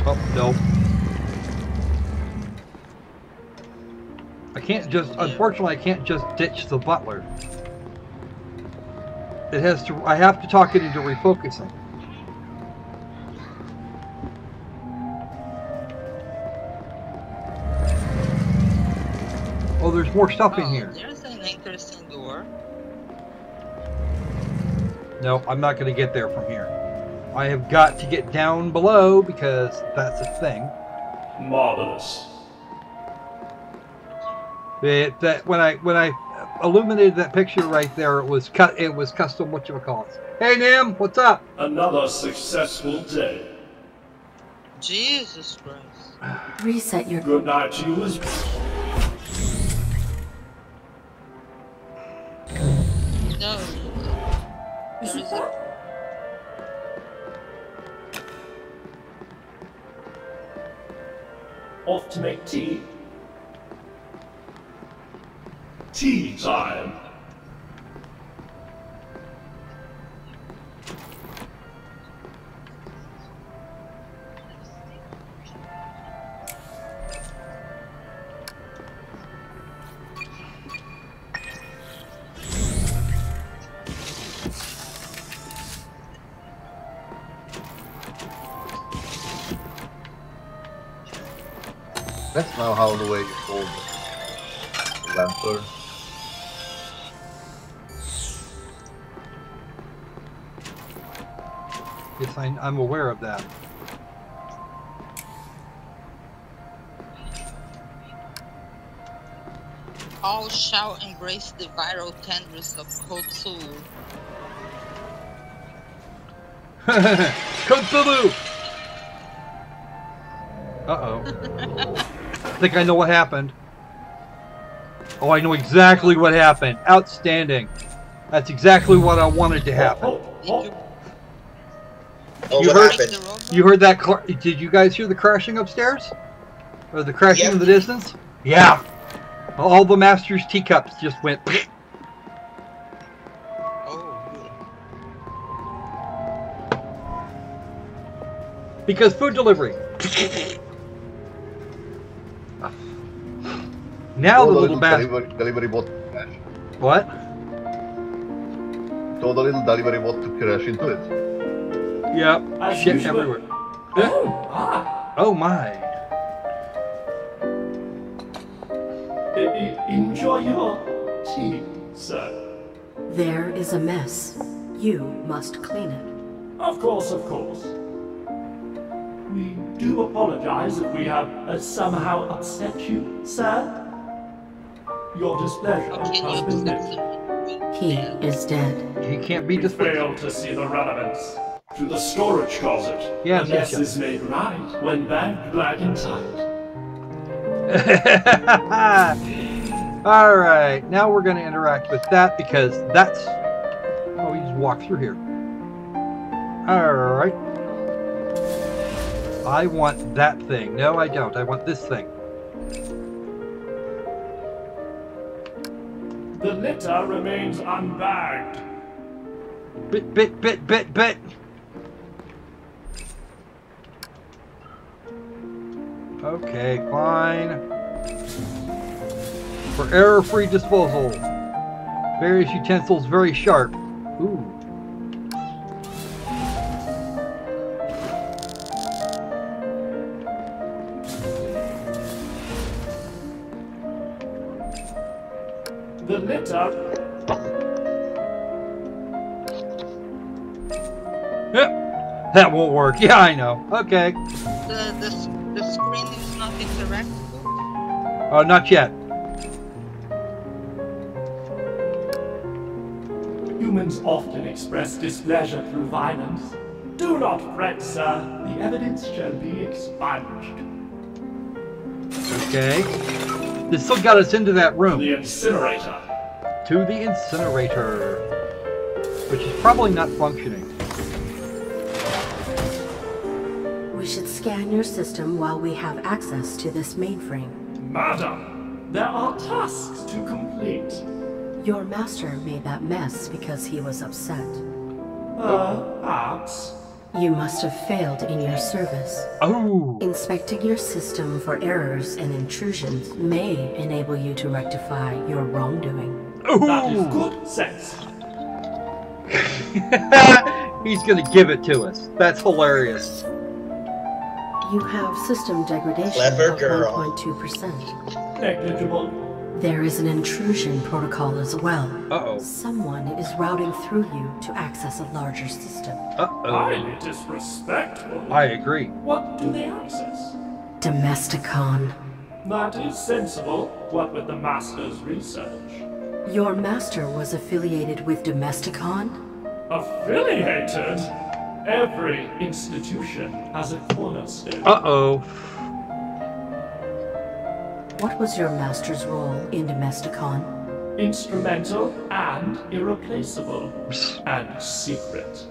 Oh, no. I can't just, unfortunately, I can't just ditch the butler. It has to, I have to talk it into refocusing. Oh, there's more stuff in here. There's an interesting door. No, I'm not going to get there from here. I have got to get down below because that's a thing. Marvelous. That when I illuminated that picture right there, it was custom whatchamacallit. Hey Nim, what's up? Another successful day. Jesus Christ. Reset your... Good night to you as well. No. There is a... Off to make tea. Tea time. That's now how the way you hold the lantern. Yes, I'm aware of that. All shall embrace the viral tendrils of Cthulhu. Cthulhu! Uh-oh. I think I know what happened. Oh, I know exactly what happened. Outstanding. That's exactly what I wanted to happen. Oh, You what heard- happened? You heard that? Did you guys hear the crashing upstairs? Or the crashing Yep. in the distance? Yeah. All the master's teacups just went. Because food delivery. Now the little bastard. Delivery bot crash. What? Told the little delivery bot to crash into it. Yep. As Shit usual. everywhere. Oh, ah. Oh my. Enjoy your tea, sir. There is a mess. You must clean it. Of course, of course. We do apologize if we have somehow upset you, sir. Your displeasure has been noted. He is dead. He can't be We displayed. failed to see the relevance to the storage closet. Yes, the yes, mess yes. is made right when bagged black inside. Alright, now we're going to interact with that because that's... Oh, we just walk through here. Alright. I want that thing. No, I don't. I want this thing. The litter remains unbagged. Bit. Okay, fine. For error-free disposal. Various utensils very sharp. Ooh. The litter. Yep. That won't work. Yeah, I know. Okay. The screen is not interactable. Oh, not yet. Humans often express displeasure through violence. Do not fret, sir. The evidence shall be expunged. Okay. This still got us into that room. The incinerator. To the incinerator. Which is probably not functioning. We should scan your system while we have access to this mainframe. Madam, there are tasks to complete. Your master made that mess because he was upset. Perhaps. You must have failed in your service. Oh. Inspecting your system for errors and intrusions may enable you to rectify your wrongdoing. That is good sense. He's gonna give it to us. That's hilarious. You have system degradation Clever of girl. 1.2%. Negligible. There is an intrusion protocol as well. Uh-oh. Someone is routing through you to access a larger system. Uh-oh. Highly disrespectful. I agree. What do they access? Domesticon. That is sensible. What with the master's research? Your master was affiliated with Domesticon? Affiliated? Every institution has a cornerstone. Uh-oh. What was your master's role in Domesticon? Instrumental and irreplaceable. And secret.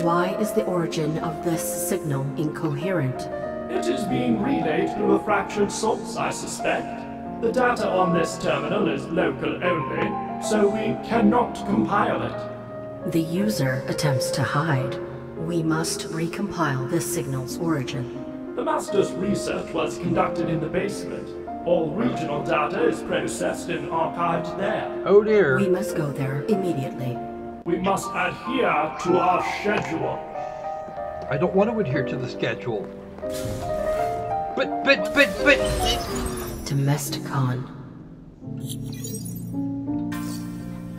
Why is the origin of this signal incoherent? It is being relayed through a fractured source, I suspect. The data on this terminal is local only, so we cannot compile it. The user attempts to hide. We must recompile this signal's origin. The master's research was conducted in the basement. All regional data is processed and archived there. Oh dear. We must go there immediately. We must adhere to our schedule. I don't want to adhere to the schedule. But. Domesticon.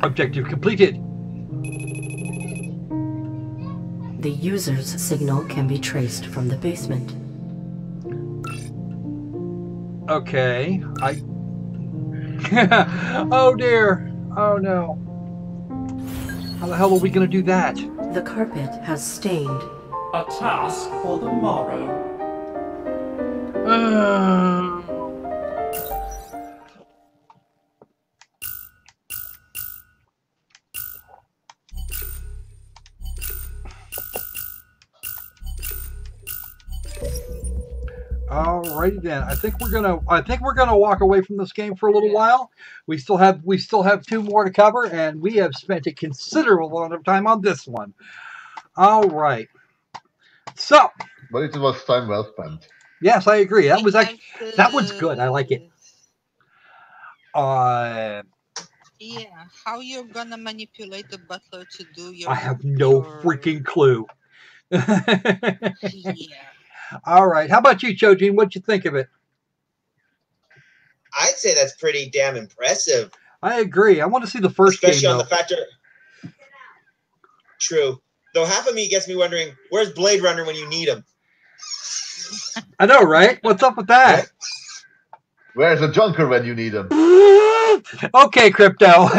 Objective completed. The user's signal can be traced from the basement. Okay. Oh dear. Oh no. How the hell are we going to do that? The carpet has stained. A task for the morrow. Alrighty then. I think we're gonna walk away from this game for a little while. We still have 2 more to cover, and we have spent a considerable amount of time on this one. All right. So. But it was time well spent. Yes, I agree. That was good. I like it. Yeah, how you're gonna manipulate the butler to do your? I have no freaking clue. Yeah. All right. How about you, Chojin? What'd you think of it? I'd say that's pretty damn impressive. I agree. I want to see the first game, especially on the factor. True. Though half of me gets me wondering, where's Blade Runner when you need him? I know, right? What's up with that? Where's the Junker when you need him? Okay, Crypto.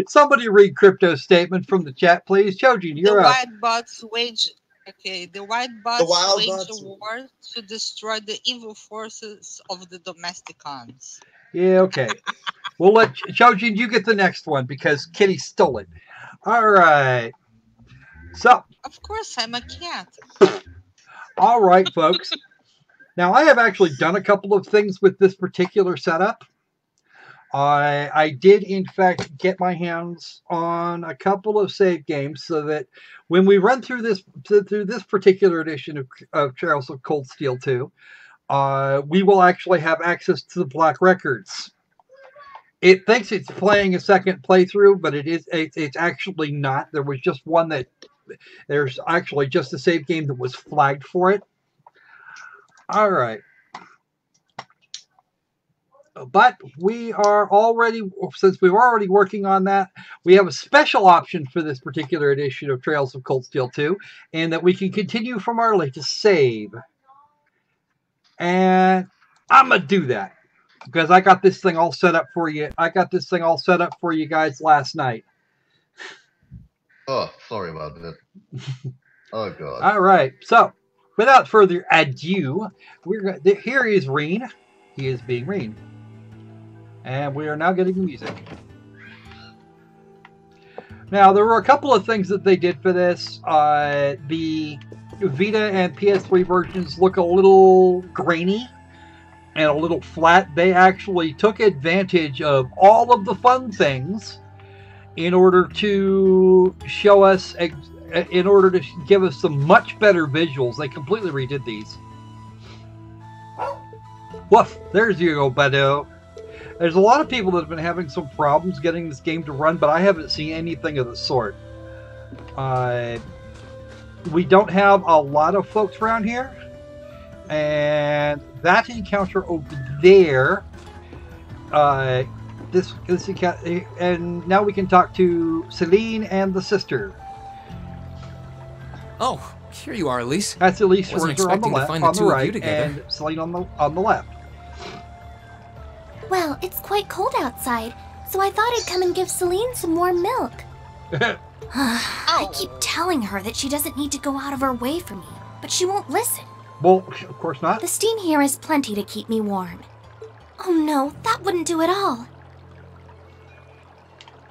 Somebody read Crypto's statement from the chat, please. Chojin, you're up. The White Bots wage a war to destroy the evil forces of the Domesticons. Yeah, okay. We'll let Chojin, you get the next one because Kitty stole it. All right. So. Of course, I'm a cat. All right, folks. Now, I have actually done a couple of things with this particular setup. I did, in fact, get my hands on a couple of save games so that when we run through this particular edition of Trails of Cold Steel 2, we will actually have access to the black records. It thinks it's playing a second playthrough, but it's actually not. There was just one that there's actually just a save game that was flagged for it. All right. But we are already, since we're already working on that, we have a special option for this particular edition of Trails of Cold Steel 2, and that we can continue from our latest save. And I'm going to do that because I got this thing all set up for you. I got this thing all set up for you guys last night. Oh, sorry about that. Oh, God. All right. So, without further ado, here is Reen. He is being Reen. And we are now getting the music. Now, there were a couple of things that they did for this. The Vita and PS3 versions look a little grainy and a little flat. They actually took advantage of all of the fun things in order to show us, in order to give us some much better visuals. They completely redid these. Woof, there's you go, Bado. There's a lot of people that have been having some problems getting this game to run, but I haven't seen anything of the sort. We don't have a lot of folks around here. And that encounter over there, this encounter, and now we can talk to Celine and the sister. Oh, here you are, Elise. That's Elise Wasn't on the left, to find the on the two of you right, together. and Celine on the left. Well, it's quite cold outside, so I thought I'd come and give Celine some warm milk. I keep telling her that she doesn't need to go out of her way for me, but she won't listen. Well, of course not. The steam here is plenty to keep me warm. Oh no, that wouldn't do at all.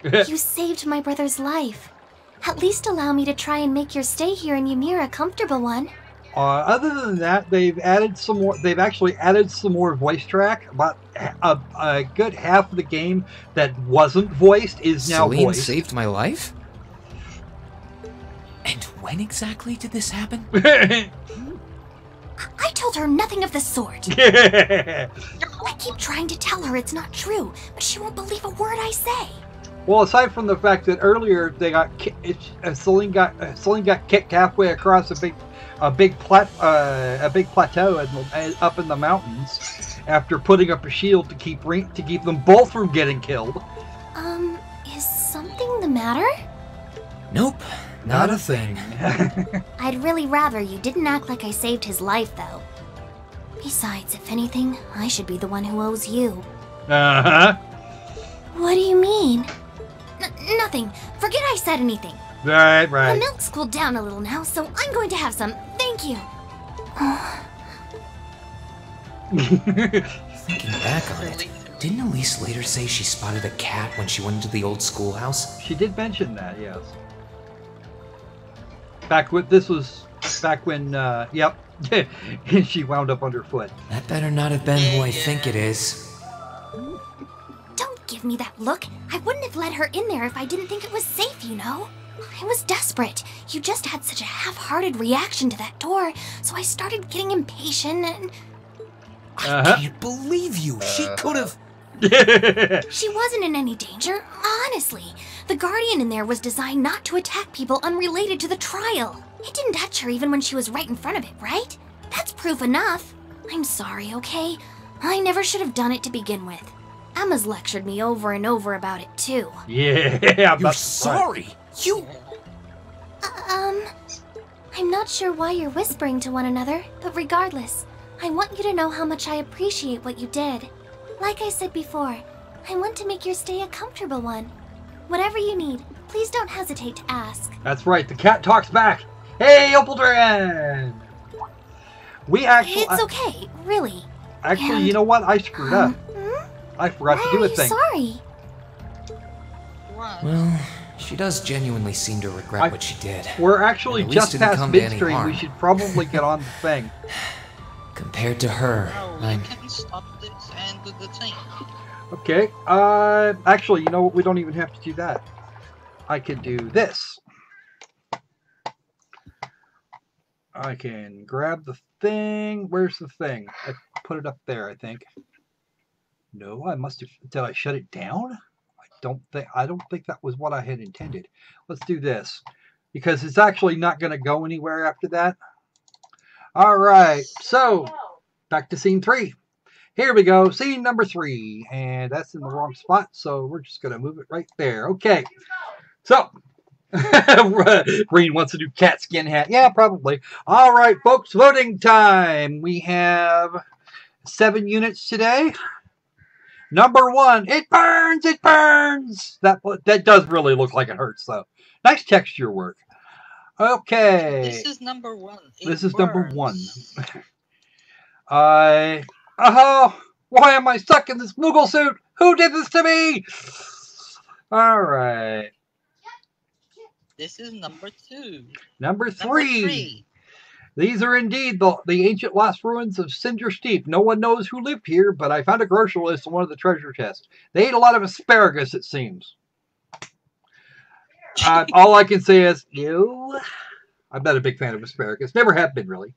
You saved my brother's life. At least allow me to try and make your stay here in Ymir a comfortable one. Other than that, they've added some more. They've actually added some more voice track. About a good half of the game that wasn't voiced is now Celine voiced. saved my life? And when exactly did this happen? I told her nothing of the sort. I keep trying to tell her it's not true, but she won't believe a word I say. Well, aside from the fact that earlier they got Celine got kicked halfway across a big plateau up in the mountains after putting up a shield to keep them both from getting killed. Is something the matter? Nope, not a thing. I'd really rather you didn't act like I saved his life, though. Besides, if anything, I should be the one who owes you. Uh-huh. What do you mean? Nothing. Forget I said anything. Right. The milk's cooled down a little now, so I'm going to have some. Thank you. Thinking back on it, didn't Elise later say she spotted a cat when she went into the old schoolhouse? She did mention that, yes. Back when, yep, she wound up underfoot. That better not have been who I think it is. Don't give me that look. I wouldn't have let her in there if I didn't think it was safe, you know? I was desperate. You just had such a half-hearted reaction to that door, so I started getting impatient and... I can't believe you. She could have... She wasn't in any danger, honestly. The Guardian in there was designed not to attack people unrelated to the trial. It didn't touch her even when she was right in front of it, right? That's proof enough. I'm sorry, okay? I never should have done it to begin with. Emma's lectured me over and over about it, too. Yeah, You're sorry? You... I'm not sure why you're whispering to one another, but regardless, I want you to know how much I appreciate what you did. Like I said before, I want to make your stay a comfortable one. Whatever you need, please don't hesitate to ask. That's right, the cat talks back. Hey, Opaldren! We actually... It's okay, really. Actually, you know what? I screwed up. I forgot to do a thing. Why are you What? Well, she does genuinely seem to regret what she did. We're actually just past midstream. We should probably get on the thing. Compared to her, No, we can stop this and do the thing. Okay. Actually, you know what? We don't even have to do that. I can do this. I can grab the thing. Where's the thing? I put it up there, I think. No, I must have. Did I shut it down? I don't think that was what I had intended. Let's do this, because it's actually not going to go anywhere after that. All right, so back to scene 3. Here we go, scene number 3, and that's in the wrong spot, so we're just going to move it right there. Okay, so Green wants a new cat skin hat. Yeah, probably. All right, folks, voting time. We have 7 units today. Number 1, it burns, it burns. That does really look like it hurts, though. Nice texture work. Okay. This is number 1. This is number 1. Oh, why am I stuck in this Moogle suit? Who did this to me? All right. This is number 2. Number 3. These are indeed the ancient lost ruins of Cinder Steep. No one knows who lived here, but I found a grocery list on one of the treasure chests. They ate a lot of asparagus, it seems. All I can say is, ew. I'm not a big fan of asparagus. Never have been, really.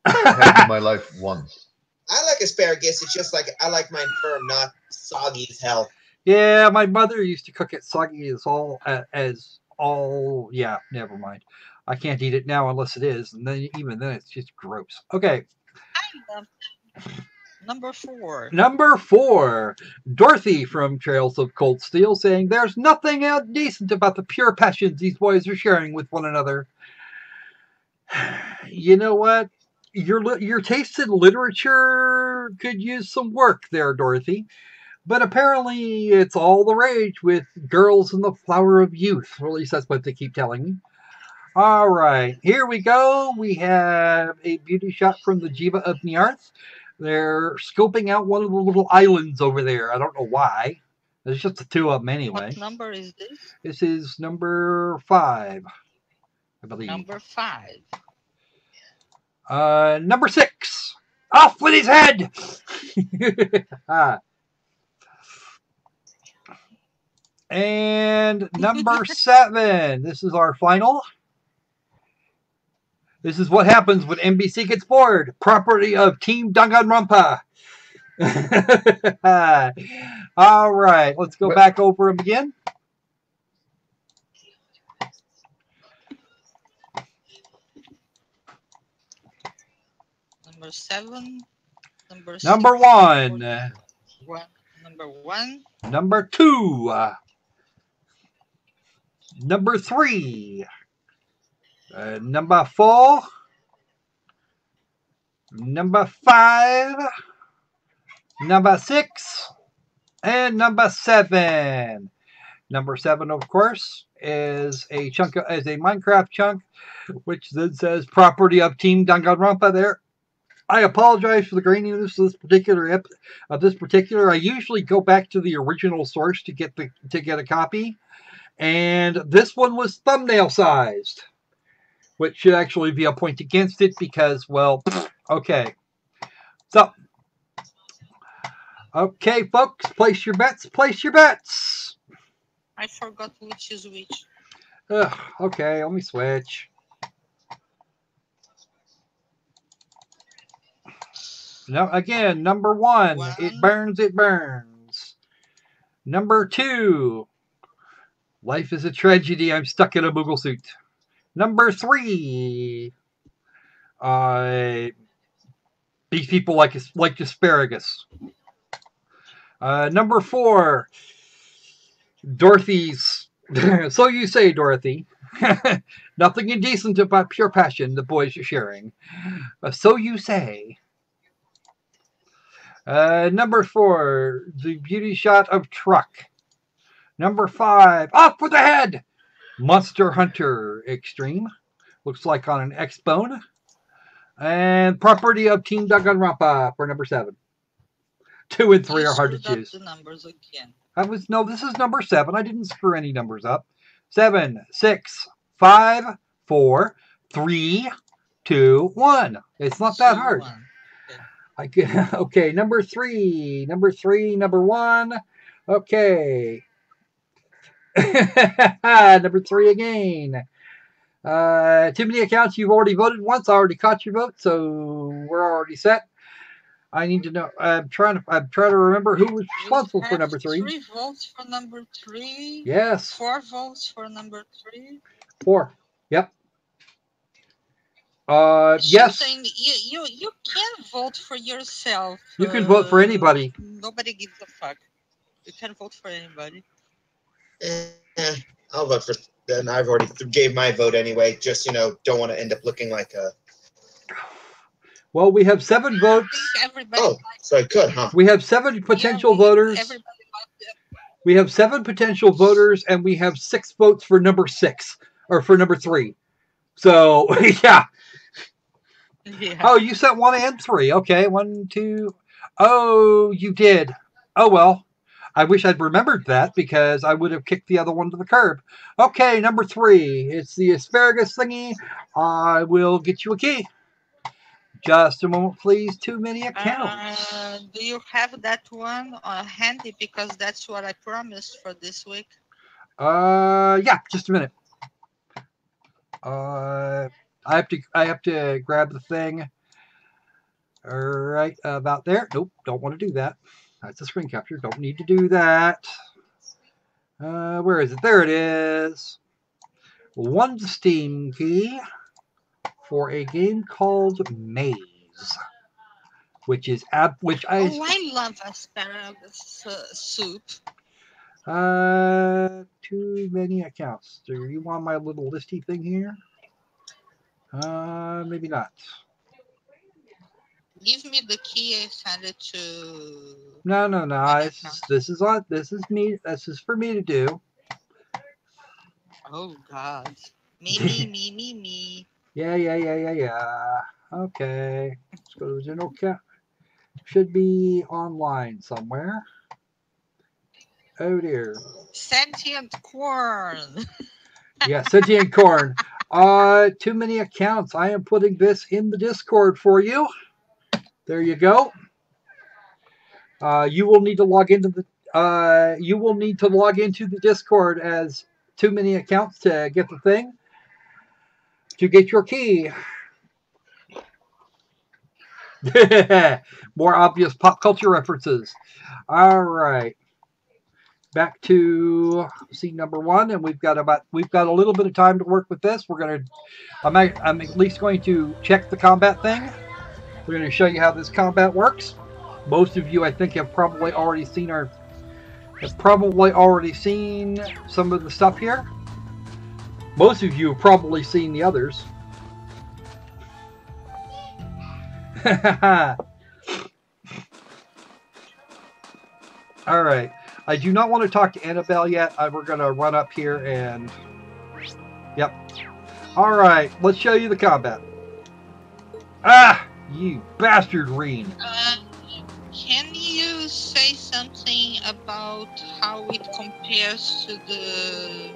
I had in my life once. I like asparagus. It's just like I like mine firm, not soggy as hell. Yeah, my mother used to cook it soggy as all. Yeah, never mind. I can't eat it now unless it is, and then even then it's just gross. Okay. Number 4. Number 4. Dorothy from Trails of Cold Steel saying, "There's nothing indecent about the pure passions these boys are sharing with one another." You know what? Your taste in literature could use some work there, Dorothy. But apparently it's all the rage with girls in the flower of youth. Or at least that's what they keep telling me. All right, here we go. We have a beauty shot from the Jiva of Niarth. They're scoping out one of the little islands over there. I don't know why. There's just the 2 of them anyway. What number is this? This is number 5, I believe. Number 5. Number 6. Off with his head! And number 7. This is our final. This is what happens when NBC gets bored. Property of Team Danganronpa. All right, let's go back over them again. Number 7. Number 1. Number 1. Number 2. Number 3. Number 4. Number 5. Number 6. And number 7. Number 7, of course, is a Minecraft chunk, which then says property of Team Danganronpa there. I apologize for the graininess of this particular I usually go back to the original source to get a copy, and this one was thumbnail sized, which should actually be a point against it because, well, okay. So, okay, folks, place your bets. Place your bets. I forgot which is which. Okay, let me switch. No, again, number 1, it burns, it burns. Number 2, life is a tragedy, I'm stuck in a Moogle suit. Number 3, these people like asparagus. Number 4, Dorothy's. So you say, Dorothy. Nothing indecent about pure passion the boys are sharing. So you say. Number 4, the beauty shot of truck. Number 5, off with the head! Monster Hunter Extreme. Looks like on an X-Bone. And property of Team Danganronpa for number 7. 2 and 3 are hard to choose. The numbers again. This is number 7. I didn't screw any numbers up. 7, 6, 5, 4, 3, 2, 1. It's not that hard. Okay, number 3, number 1. Okay. Number 3 again. Too many accounts. You've already voted once. I already caught your vote, so we're already set. I need to know. I'm trying to remember who was responsible for number 3. 3 votes for number 3. Yes. 4 votes for number 3. 4. Yep. Yes. You can't vote for yourself. You can vote for anybody. Nobody gives a fuck. You can vote for anybody. I'll vote for. Then I've already gave my vote anyway. Just don't want to end up looking like a. Well, we have 7 votes. So I could, huh? We have 7 potential voters. We have 7 potential voters, and we have 6 votes for number 6 or for number 3. So yeah. Oh, you sent 1 and 3. Okay, 1, 2. Oh, you did. Oh well. I wish I'd remembered that because I would have kicked the other one to the curb. Okay, number 3. It's the asparagus thingy. I will get you a key. Just a moment, please. Too many accounts. Do you have that one handy? Because that's what I promised for this week. Yeah. Just a minute. I have to grab the thing. All right, about there. Nope, don't want to do that. That's a screen capture. Don't need to do that. Where is it? There it is. 1 Steam key for a game called Maze, which I love asparagus soup. Too many accounts. Do you want my little listy thing here? Maybe not. Give me the key. I send it to. No. This is me. This is for me to do. Oh God. Me. Yeah. Okay. Let's go to the general account. Should be online somewhere. Oh dear. Sentient corn. Yeah, sentient corn. Too many accounts. I am putting this in the Discord for you. There you go. You will need to log into the Discord as too many accounts to get the thing. To get your key. More obvious pop culture references. All right. Back to scene number 1, and we've got a little bit of time to work with this. I'm at least going to check the combat thing. We're going to show you how this combat works. Most of you, I think, have probably already seen some of the stuff here. Most of you have probably seen the others. All right. I do not want to talk to Annabelle yet. We're going to run up here and... Yep. All right. Let's show you the combat. Ah! You bastard, Reen. Can you say something about how it compares to the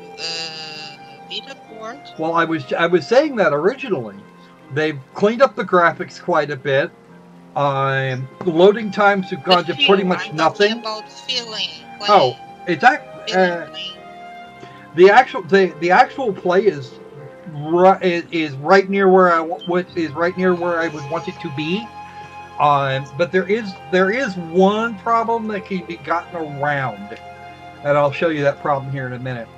Vita port? Well, I was saying that originally. They've cleaned up the graphics quite a bit. The loading times have gone to pretty much nothing. About feeling. Oh, it's the actual play is right near where I would want it to be. But there is one problem that can be gotten around, and I'll show you that problem here in a minute.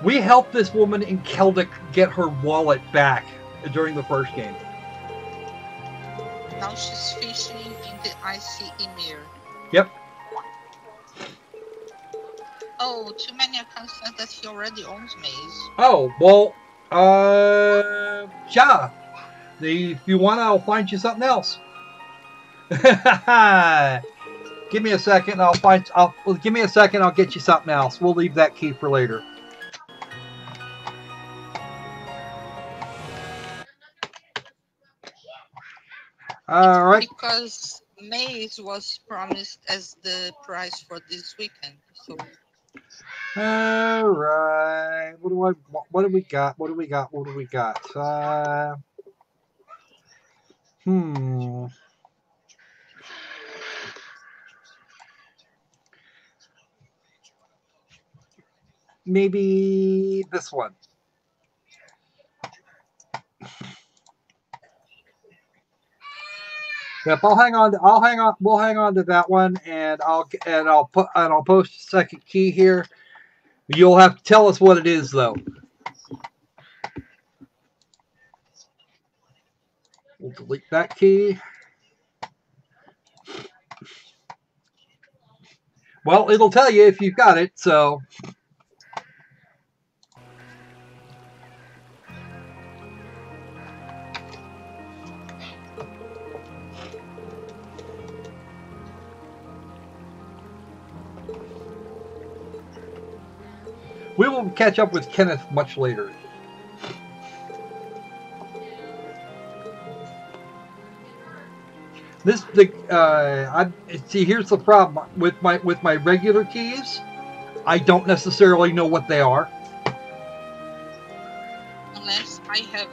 We helped this woman in Keldic get her wallet back during the first game. Now she's fishing in the icy Emir. Yep. Oh, too many accounts said that he already owns Maze. Oh, well, yeah. If you want, I'll find you something else. Give me a second, give me a second, I'll get you something else. We'll leave that key for later. All right. Because Maze was promised as the prize for this weekend. So. All right. What do we got? Maybe this one. Yep, we'll hang on to that one, and I'll post a second key here. You'll have to tell us what it is, though. We'll delete that key. Well, it'll tell you if you've got it, so... We will catch up with Kenneth much later. See, here's the problem with my regular keys. I don't necessarily know what they are. Unless I have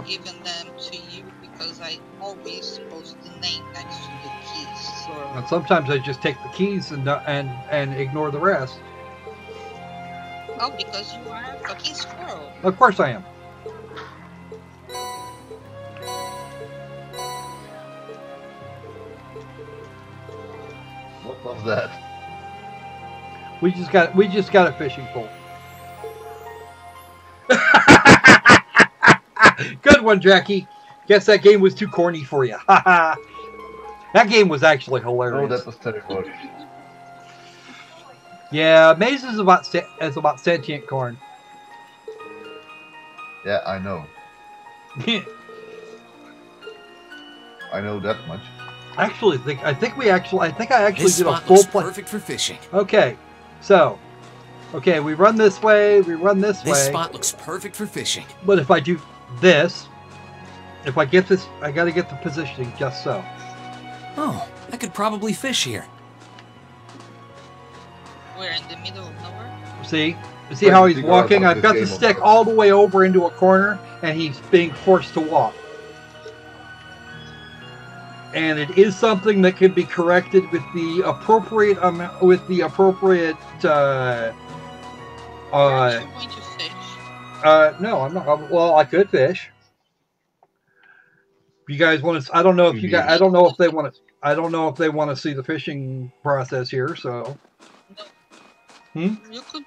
given them to you, because I always post the name next to the keys. So. And sometimes I just take the keys and ignore the rest. Oh, because you are a fucking squirrel. Of course I am. What was that? We just got a fishing pole. Good one, Jackie. Guess that game was too corny for you. That game was actually hilarious. Oh, that was terrible. Yeah, Maze is about sentient corn. Yeah, I know. I know that much. Actually, I think I actually this did a spot full looks play. Perfect for fishing. Okay, so, we run this way, we run this way. This spot looks perfect for fishing. But if I do this, if I get this, I got to get the positioning just so. Oh, I could probably fish here. We're in the middle of nowhere. See how he's walking? I've got the stick all the way over into a corner, and he's being forced to walk. And it is something that can be corrected with the appropriate amount, Are you going to fish? No, I'm not. Well, I could fish. You guys want to? I don't know if you guys. I don't know if they want to. I don't know if they want to see the fishing process here. So. You could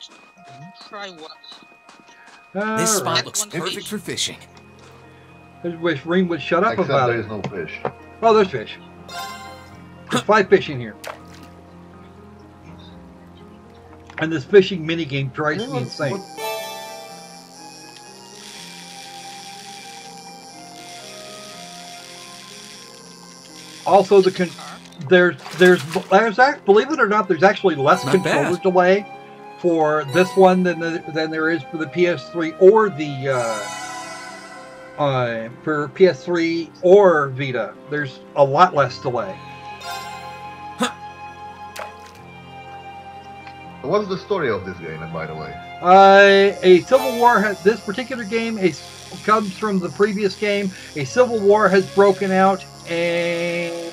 try what? This spot looks perfect for fishing. I wish Reem would shut up about it. There is no fish. Oh, there's fish. There's 5 fish in here. And this fishing minigame drives me insane. Also, there's believe it or not, there's actually less controller delay for this one than there is for the PS3 or the for PS3 or Vita. There's a lot less delay. What's the story of this game, by the way? A civil war this particular game comes from the previous game. A civil war has broken out, and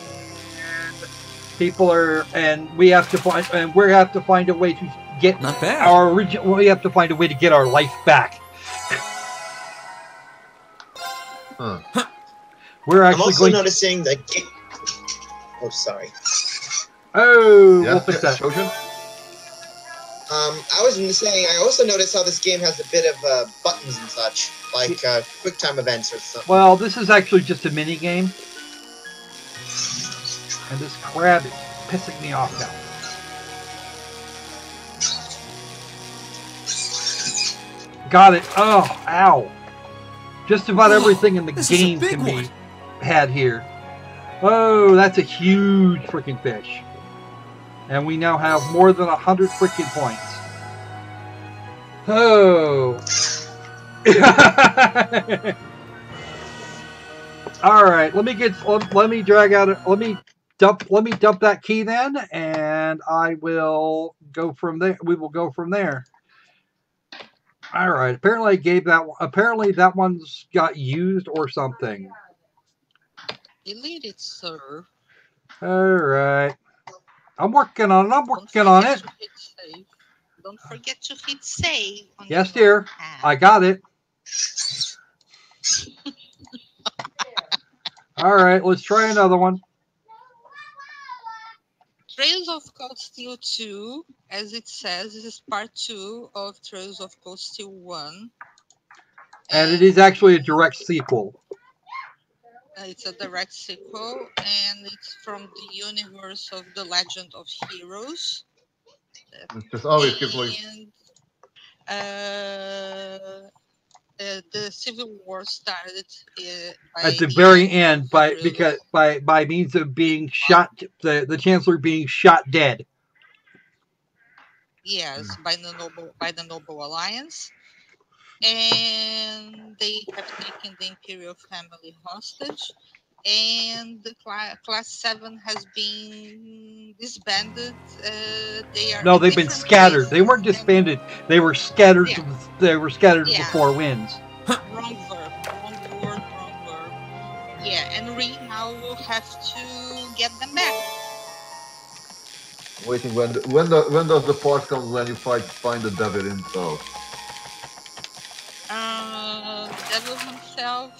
we have to find a way to get our original. We have to find a way to get our life back. Huh. I'm also noticing that. Oh, sorry. Oh, we'll fix that. I was going to say, I also noticed how this game has a bit of buttons and such, like quick time events or something. Well, this is actually just a mini game, and this crab is pissing me off now. Got it. Oh, ow. Just about everything in the game can be had here. Oh, that's a huge freaking fish. And we now have more than 100 freaking points. Oh. All right, let me dump that key then, and I will go from there. We will go from there. All right. Apparently, I gave that. Apparently, that one's got used or something. Delete it, sir. All right. I'm working on it. I'm working on it. Don't forget to hit save. Yes, dear. I got it. All right. Let's try another one. Trails of Cold Steel 2, as it says, this is part 2 of Trails of Cold Steel 1. And it is actually a direct sequel. It's a direct sequel, and it's from the universe of The Legend of Heroes. Just always keep going. The Civil War started at the very end by means of being shot, the Chancellor being shot dead. Yes, by the Noble Alliance, and they have taken the Imperial family hostage, and the Class 7 has been disbanded. They've been scattered. They weren't disbanded. They were scattered. Yeah. They were scattered to the four winds. Wrong word. Yeah, and we now will have to get them back. Waiting. When does the part come when you find the devil himself? The devil himself.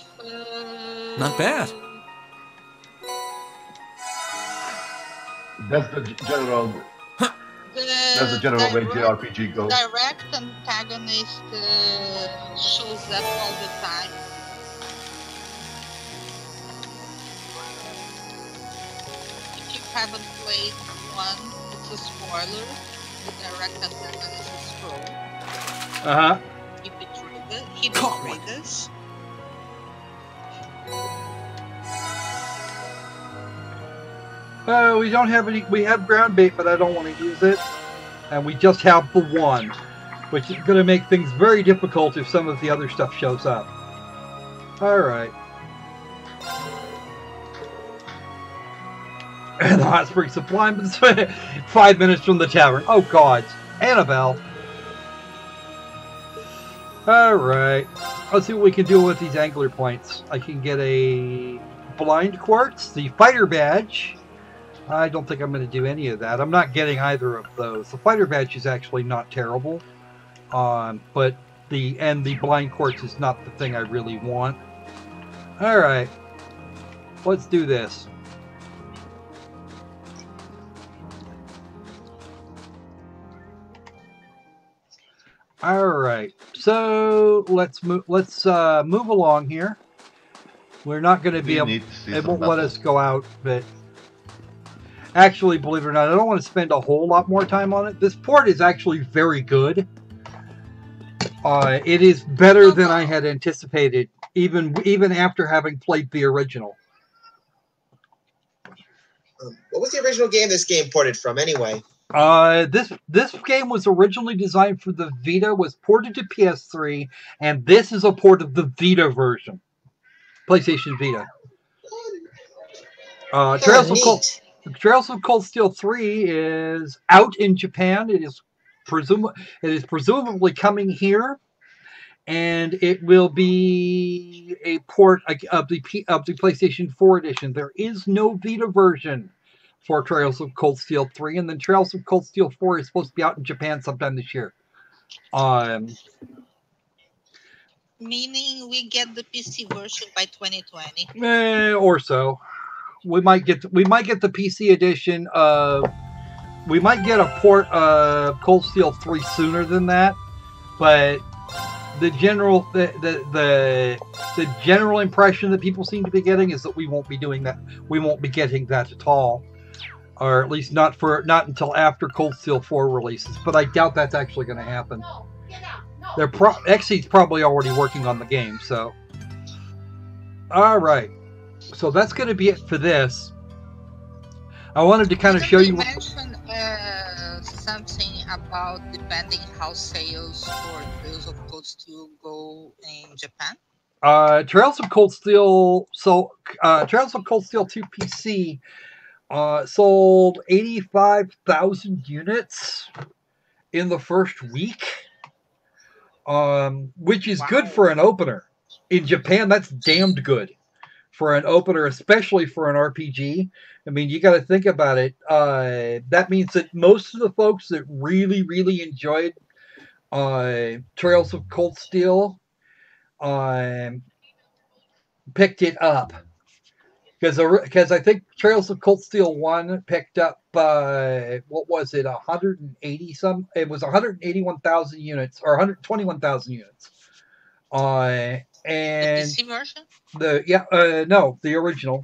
Not bad. That's the general. That's the general way the RPG goes. Direct antagonist shows up all the time. If you haven't played one, it's a spoiler. The direct antagonist is Troll. He betrayed us. We don't have any. We have ground bait, but I don't want to use it. And we just have the one, which is going to make things very difficult if some of the other stuff shows up. All right. And the hot spring supply is 5 minutes from the tavern. Oh, God. Annabelle. All right. Let's see what we can do with these angler points. I can get a blind quartz, the fighter badge. I don't think I'm going to do any of that. I'm not getting either of those. The fighter badge is actually not terrible, but the blind quartz is not the thing I really want. All right, let's do this. All right, so let's move along here. We're not going to be able. It won't let us go out, but. Actually, believe it or not, I don't want to spend a whole lot more time on it. This port is actually very good. It is better than I had anticipated, even after having played the original. What was the original game this game ported from, anyway? This game was originally designed for the Vita, was ported to PS3, and this is a port of the Vita version, PlayStation Vita. Trails of Cold Steel 3 is out in Japan. It is presumably coming here, and it will be a port of the PlayStation 4 edition. There is no Vita version for Trails of Cold Steel 3, and then Trails of Cold Steel 4 is supposed to be out in Japan sometime this year. Meaning we get the PC version by 2020. Or so. We might get the PC edition of. We might get a port of Cold Steel 3 sooner than that, but the general general impression that people seem to be getting is that we won't be doing that. We won't be getting that at all, or at least not until after Cold Steel 4 releases. But I doubt that's actually going to happen. XSE's probably already working on the game, so. All right. So that's going to be it for this. I wanted to kind of show you. Mention something about depending how sales for Trails of Cold Steel go in Japan. Trails of Cold Steel. Trails of Cold Steel 2 PC sold 85,000 units in the first week, which is good for an opener. In Japan, that's damned good for an opener, especially for an RPG. I mean, you got to think about it. That means that most of the folks that really, really enjoyed Trails of Cold Steel picked it up. Because I think Trails of Cold Steel 1 picked up, what was it, 180 some? It was 181,000 units, or 121,000 units. And the PC version? No, the original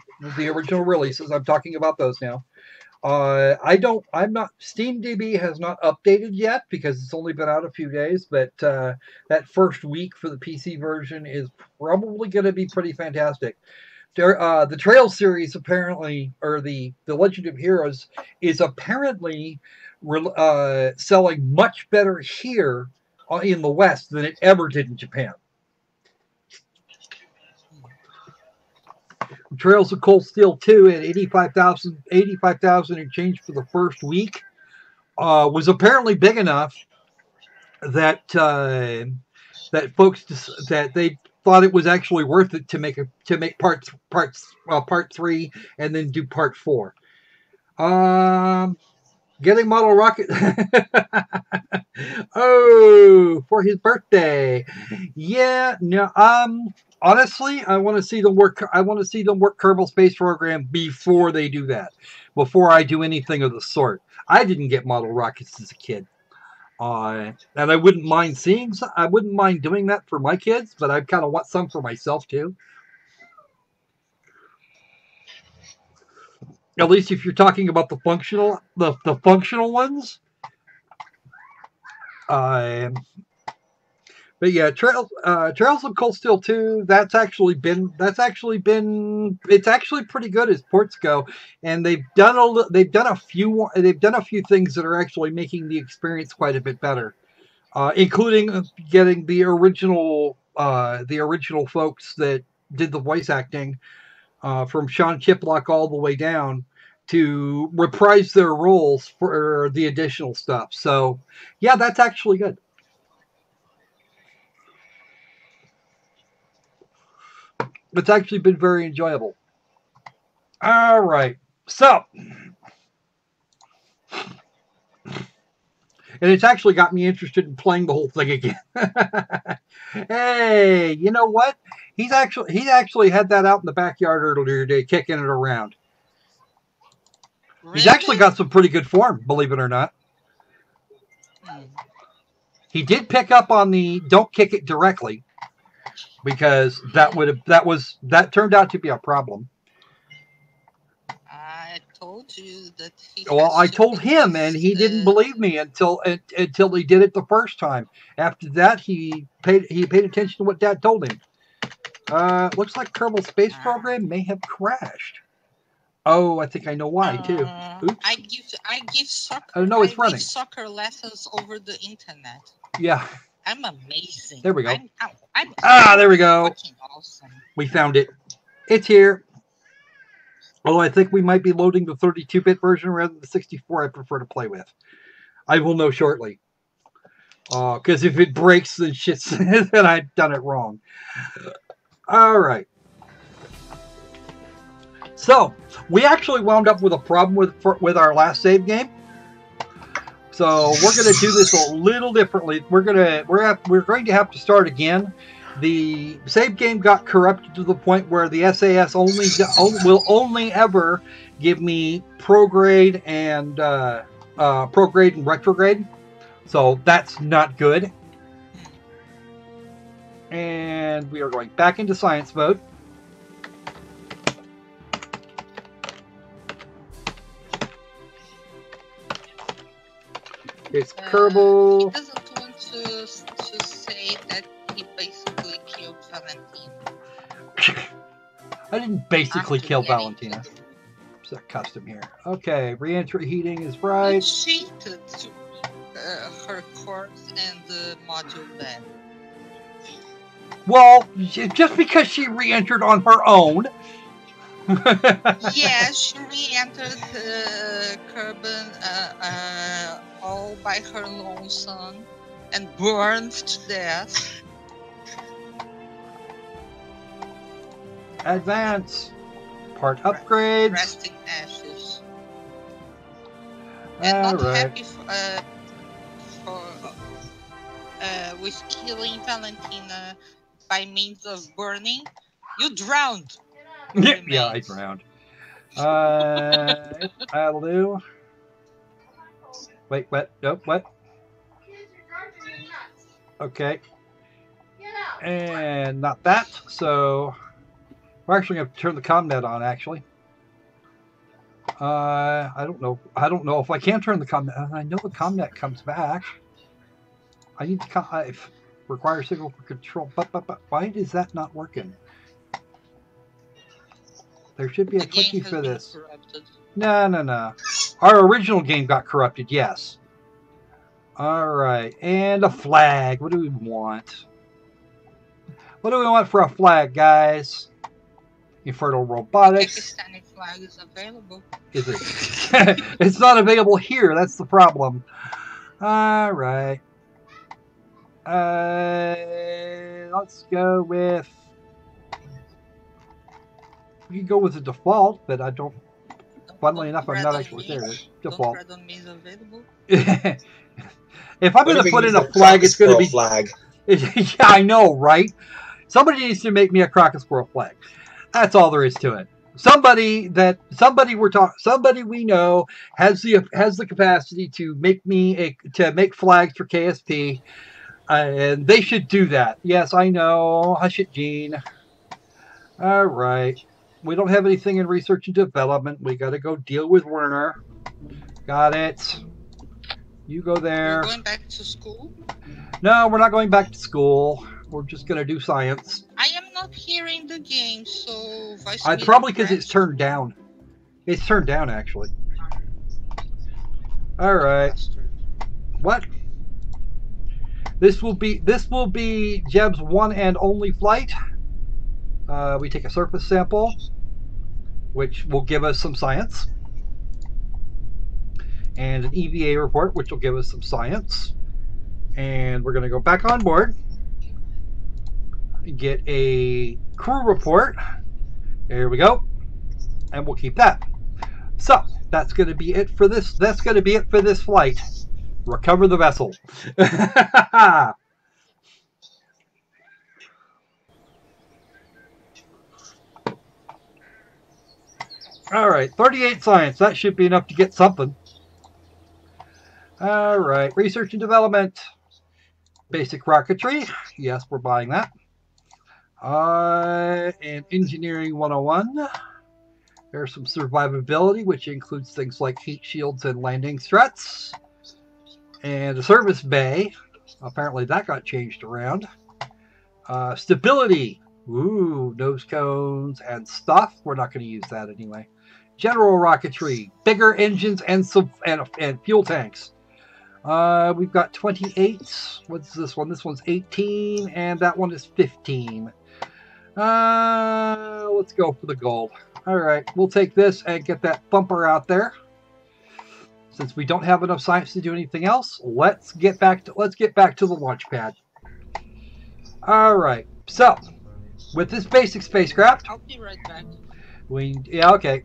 releases. I'm talking about those now. SteamDB has not updated yet because it's only been out a few days, but that first week for the PC version is probably going to be pretty fantastic. The Trail series apparently, or the Legend of Heroes, is apparently selling much better here in the West than it ever did in Japan. Trails of Cold Steel 2 at 85,000 and change for the first week was apparently big enough that that folks that they thought it was actually worth it to make part 3 and then do part 4. Getting Model Rocket for his birthday. Yeah, no, honestly, I want to see them work Kerbal Space Program before they do that. Before I do anything of the sort. I didn't get model rockets as a kid. And I wouldn't mind doing that for my kids, but I kind of want some for myself too. At least if you're talking about the functional ones. But yeah, Trails of Cold Steel 2, it's actually pretty good as ports go, and they've done a few things that are actually making the experience quite a bit better, including getting the original folks that did the voice acting, from Sean Chiplock all the way down, to reprise their roles for the additional stuff. So yeah, that's actually good. It's actually been very enjoyable. All right. So, and it's actually got me interested in playing the whole thing again. Hey, you know what? He's actually had that out in the backyard earlier today, kicking it around. Really? He's actually got some pretty good form, believe it or not. He did pick up on the don't kick it directly, because that turned out to be a problem. I told you that I told him, and he didn't believe me until he did it the first time. After that, he paid attention to what Dad told him. Looks like Kerbal Space Program may have crashed. Oh, I think I know why too. Oops. I give soccer. Oh no, it's running. Give soccer lessons over the internet. Yeah. I'm amazing. There we go. I'm there we go. Fucking awesome. We found it. It's here. Although I think we might be loading the 32-bit version rather than the 64 I prefer to play with. I will know shortly. Because if it breaks, then shit's then I've done it wrong. All right. So we actually wound up with a problem with our last save game. So we're going to do this a little differently. We're going to have to start again. The save game got corrupted to the point where the SAS will only ever give me prograde and retrograde. So that's not good. And we are going back into science mode. It's Kerbal. He doesn't want to say that he basically killed Valentina. I didn't basically kill Valentina. It's a custom here. Okay, re-entry heating is right. She cheated her corpse and the module bed. Well, just because she re-entered on her own. Yeah, she re-entered Kerbal all by her lonesome and burned to death. Advance. Part upgrades. Resting ashes. And not happy with killing Valentina by means of burning. You drowned. Yeah, I drowned. That'll do. Wait, what? Nope, what? Okay. And not that, so we're actually going to turn the comnet on, actually. I don't know if I can turn the comnet. I know the comnet comes back. I need to require signal for control. But why is that not working? There should be a quickie for this. No. Our original game got corrupted, yes. Alright, and a flag. What do we want? What do we want for a flag, guys? Infernal Robotics. Pakistani flag is available. Is it? It's not available here, that's the problem. Alright. Let's go with... We can go with the default, but I don't... Funnily enough, I'm not actually there. Default. If I'm going to put in a flag, it's going to be... flag. Yeah, I know, right? Somebody needs to make me a Crockett Squirrel flag. That's all there is to it. Somebody we know has the capacity to make make flags for KSP, and they should do that. Yes, I know. Hush it, Gene. All right. We don't have anything in research and development. We got to go deal with Werner. Got it. You go there. We're going back to school? No, we're not going back to school. We're just going to do science. I am not hearing the game, so... Probably because it's turned down. It's turned down, actually. All right. What? This will be Jeb's one and only flight. We take a surface sample, which will give us some science, and an EVA report, which will give us some science. And we're going to go back on board, get a crew report. There we go, and we'll keep that. So that's going to be it for this. That's going to be it for this flight. Recover the vessel. All right, 38 science. That should be enough to get something. All right, research and development. Basic rocketry. Yes, we're buying that. And engineering 101. There's some survivability, which includes things like heat shields and landing struts. And a service bay. Apparently that got changed around. Stability. Ooh, nose cones and stuff. We're not going to use that anyway. General rocketry, bigger engines and fuel tanks. We've got 28. What's this one? This one's 18, and that one is 15. Let's go for the gold. All right, we'll take this and get that bumper out there. Since we don't have enough science to do anything else, let's get back to the launch pad. All right. So, with this basic spacecraft, I'll be right back. Okay.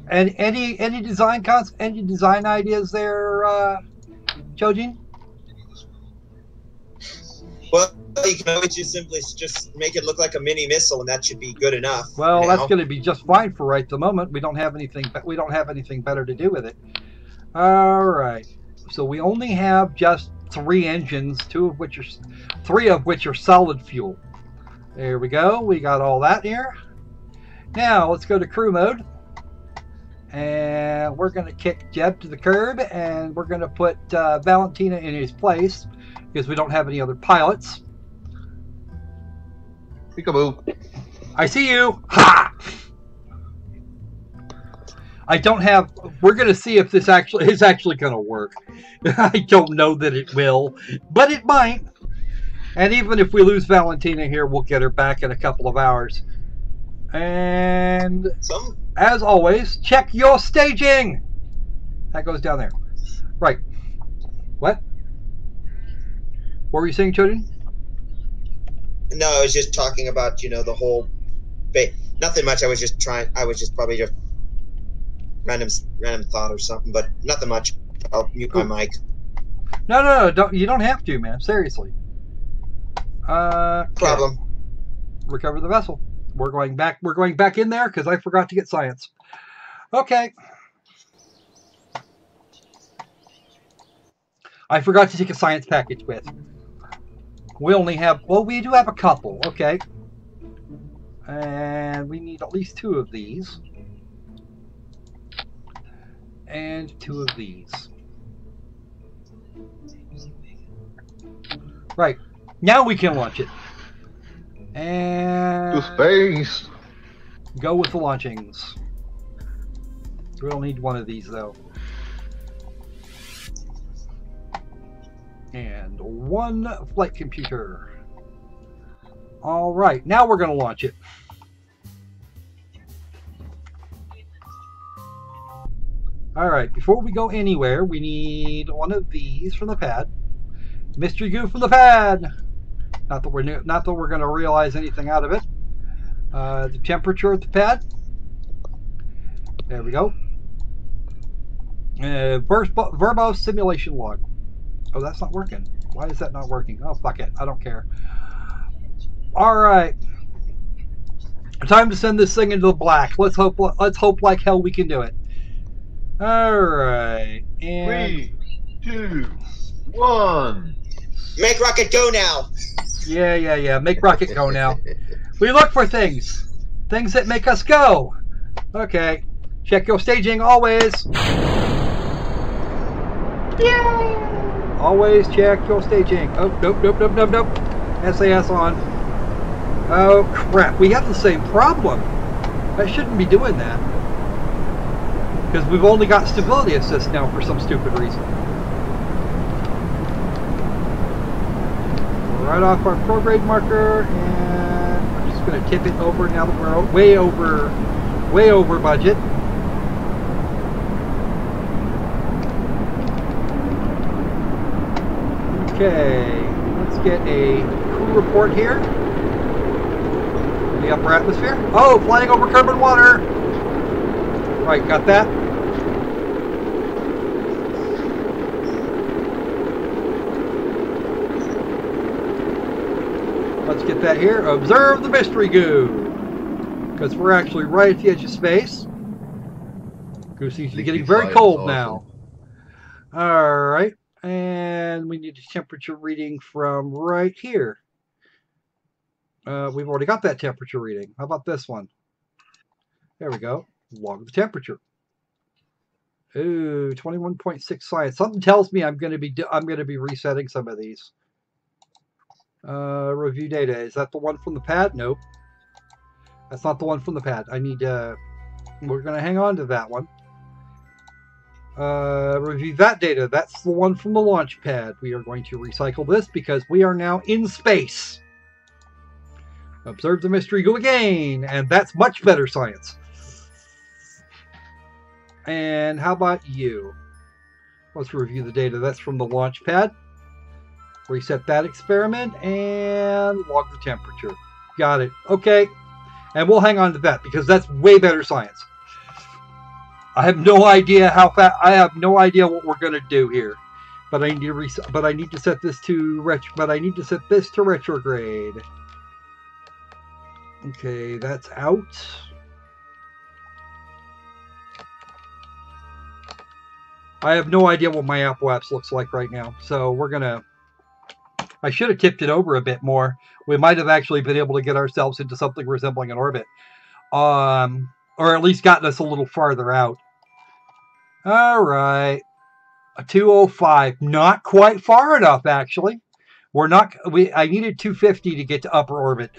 And any design ideas there, Chojin? Well, you can always just make it look like a mini missile, and that should be good enough. Well, that's going to be just fine for right the moment. We don't have anything better to do with it. All right. So we only have just 3 engines, 3 of which are solid fuel. There we go. We got all that here. Now let's go to crew mode, and we're going to kick Jeb to the curb, and we're going to put Valentina in his place because we don't have any other pilots. Peekaboo. I see you. Ha! I don't have. We're going to see if this is actually going to work. I don't know that it will, but it might. And even if we lose Valentina here, we'll get her back in a couple of hours. And as always, check your staging. That goes down there. Right. What? What were you saying, Children? No, I was just talking about, the whole... Nothing much. I was just probably just random thought or something, but nothing much. I'll mute my mic. No, you don't have to, man. Seriously. Problem. Recover the vessel. We're going back in there because I forgot to get science. Okay. I forgot to take a science package with. We only have, we do have a couple. Okay. And we need at least 2 of these. And 2 of these. Right. Now we can launch it. And... to space! Go with the launchings. We'll need 1 of these, though. And 1 flight computer. Alright, now we're going to launch it. Alright, before we go anywhere, we need 1 of these from the pad. Mystery goo from the pad! Not that we're going to realize anything out of it. The temperature at the pad. There we go. Verbo simulation log. Oh, that's not working. Why is that not working? Oh, fuck it. I don't care. All right. Time to send this thing into the black. Let's hope like hell we can do it. All right. And 3, 2, 1. Make rocket go now. Yeah. Make rocket go now. We look for things that make us go. Okay. Check your staging always. Yay! Always check your staging. Oh, nope. SAS on. Oh, crap. We have the same problem. I shouldn't be doing that. Because we've only got stability assist now for some stupid reason. Right off our prograde marker, and I'm just going to tip it over now that we're way over budget. Okay, let's get a crew report here. In the upper atmosphere. Oh, flying over Kerbal water. Right, got that. Let's get that here. Observe the mystery goo. Because we're actually right at the edge of space. Goo seems to be getting very cold now. Alright. And we need a temperature reading from right here. We've already got that temperature reading. How about this one? There we go. Log the temperature. Ooh, 21.6 science. Something tells me I'm going to be resetting some of these. Review data. Is that the one from the pad? Nope. That's not the one from the pad. I need We're going to hang on to that one. Review that data. That's the one from the launch pad. We are going to recycle this because we are now in space. Observe the mystery, go again. And that's much better science. And how about you? Let's review the data. That's from the launch pad. Reset that experiment and log the temperature. Got it. Okay. And we'll hang on to that because that's way better science. I have no idea how fast. I have no idea what we're gonna do here, but I need to but I need to set this to retrograde. Okay, that's out. I have no idea what my Apple Apps looks like right now, so we're gonna. I should have tipped it over a bit more. We might have actually been able to get ourselves into something resembling an orbit, or at least gotten us a little farther out. All right, a 205, not quite far enough actually. We're not. I needed 250 to get to upper orbit.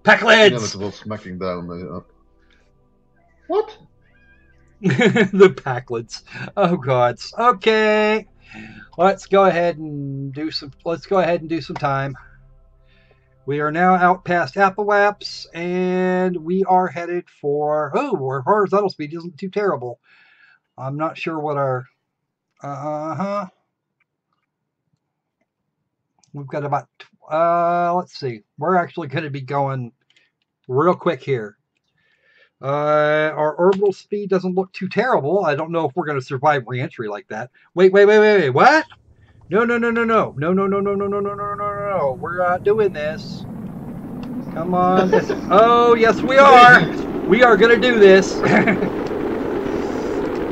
Packlids. Yeah, smacking down. What? The Packlids. Oh gods. Okay. Let's go ahead and do some. Let's go ahead and do some time. We are now out past Apple Apps, and we are headed for. Oh, our horizontal speed isn't too terrible. I'm not sure what our. We've got about. Let's see. We're actually going to be going real quick here. Our orbital speed doesn't look too terrible. I don't know if we're going to survive re-entry like that. Wait. What? No. We're not doing this. Come on. Oh, yes, we are. We are going to do this.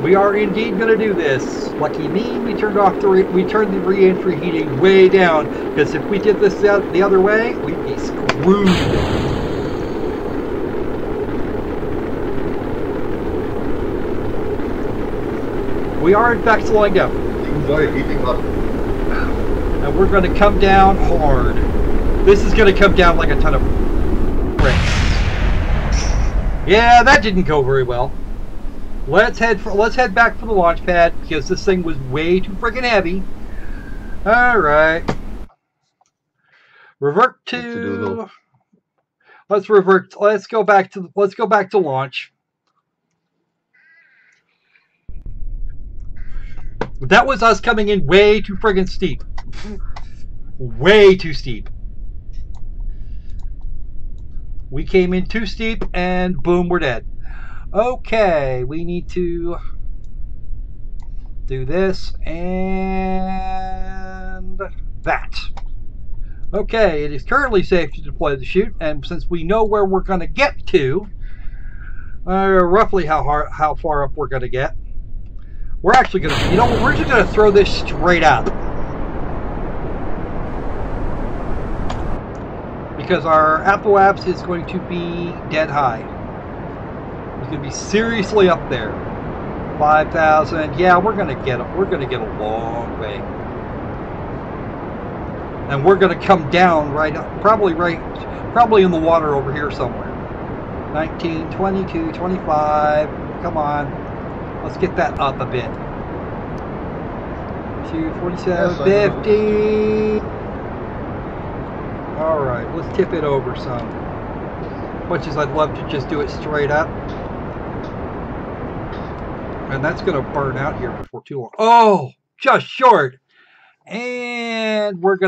We are indeed going to do this. Lucky me, we turned the re-entry heating way down, because if we did this the other way, we'd be screwed. We are, in fact, slowing down. Things are heating up. And we're going to come down hard. This is going to come down like a ton of bricks. Yeah, that didn't go very well. Let's head back for the launch pad, because this thing was way too freaking heavy. All right. Revert to. Let's revert. Let's go back to launch. That was us coming in way too friggin' steep. Way too steep. We came in too steep and boom, we're dead. Okay, we need to do this and that. Okay, it is currently safe to deploy the chute, and since we know where we're going to get to, roughly how far up we're going to get, we're actually going to, we're just going to throw this straight up. Because our Apple Apps is going to be dead high. It's going to be seriously up there. 5,000. Yeah, we're going to get a long way. And we're going to come down right up, probably in the water over here somewhere. 19, 22, 25. Come on. Let's get that up a bit. 247, 50. All right, let's tip it over some. Much as I'd love to just do it straight up. And that's going to burn out here before too long. Oh, just short. And we're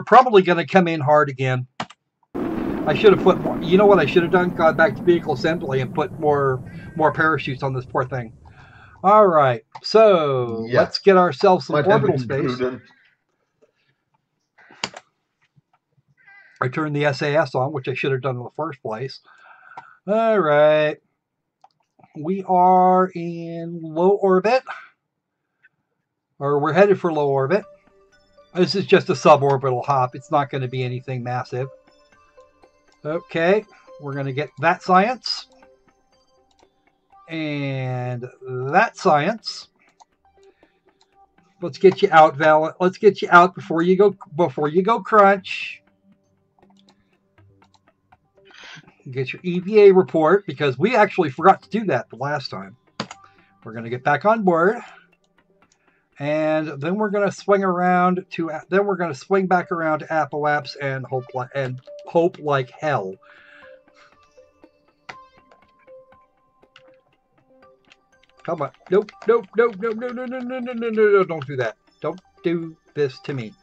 probably going to come in hard again. I should have put more. You know what I should have done? Gone back to vehicle assembly and put more parachutes on this poor thing. All right, so let's get ourselves some orbital space. I turned the SAS on, which I should have done in the first place. All right, we are in low orbit, or we're headed for low orbit. This is just a suborbital hop. It's not going to be anything massive. Okay, we're going to get that science. And that science. Let's get you out, Val. Let's get you out before you go crunch. Get your EVA report, because we actually forgot to do that the last time. We're going to get back on board. And then we're going to swing around to, then we're going to swing back around to Appalaps and hope like hell. Come on. Nope, nope, nope, nope, no, no, no, no, no, no, no, don't do that. Don't do this to me.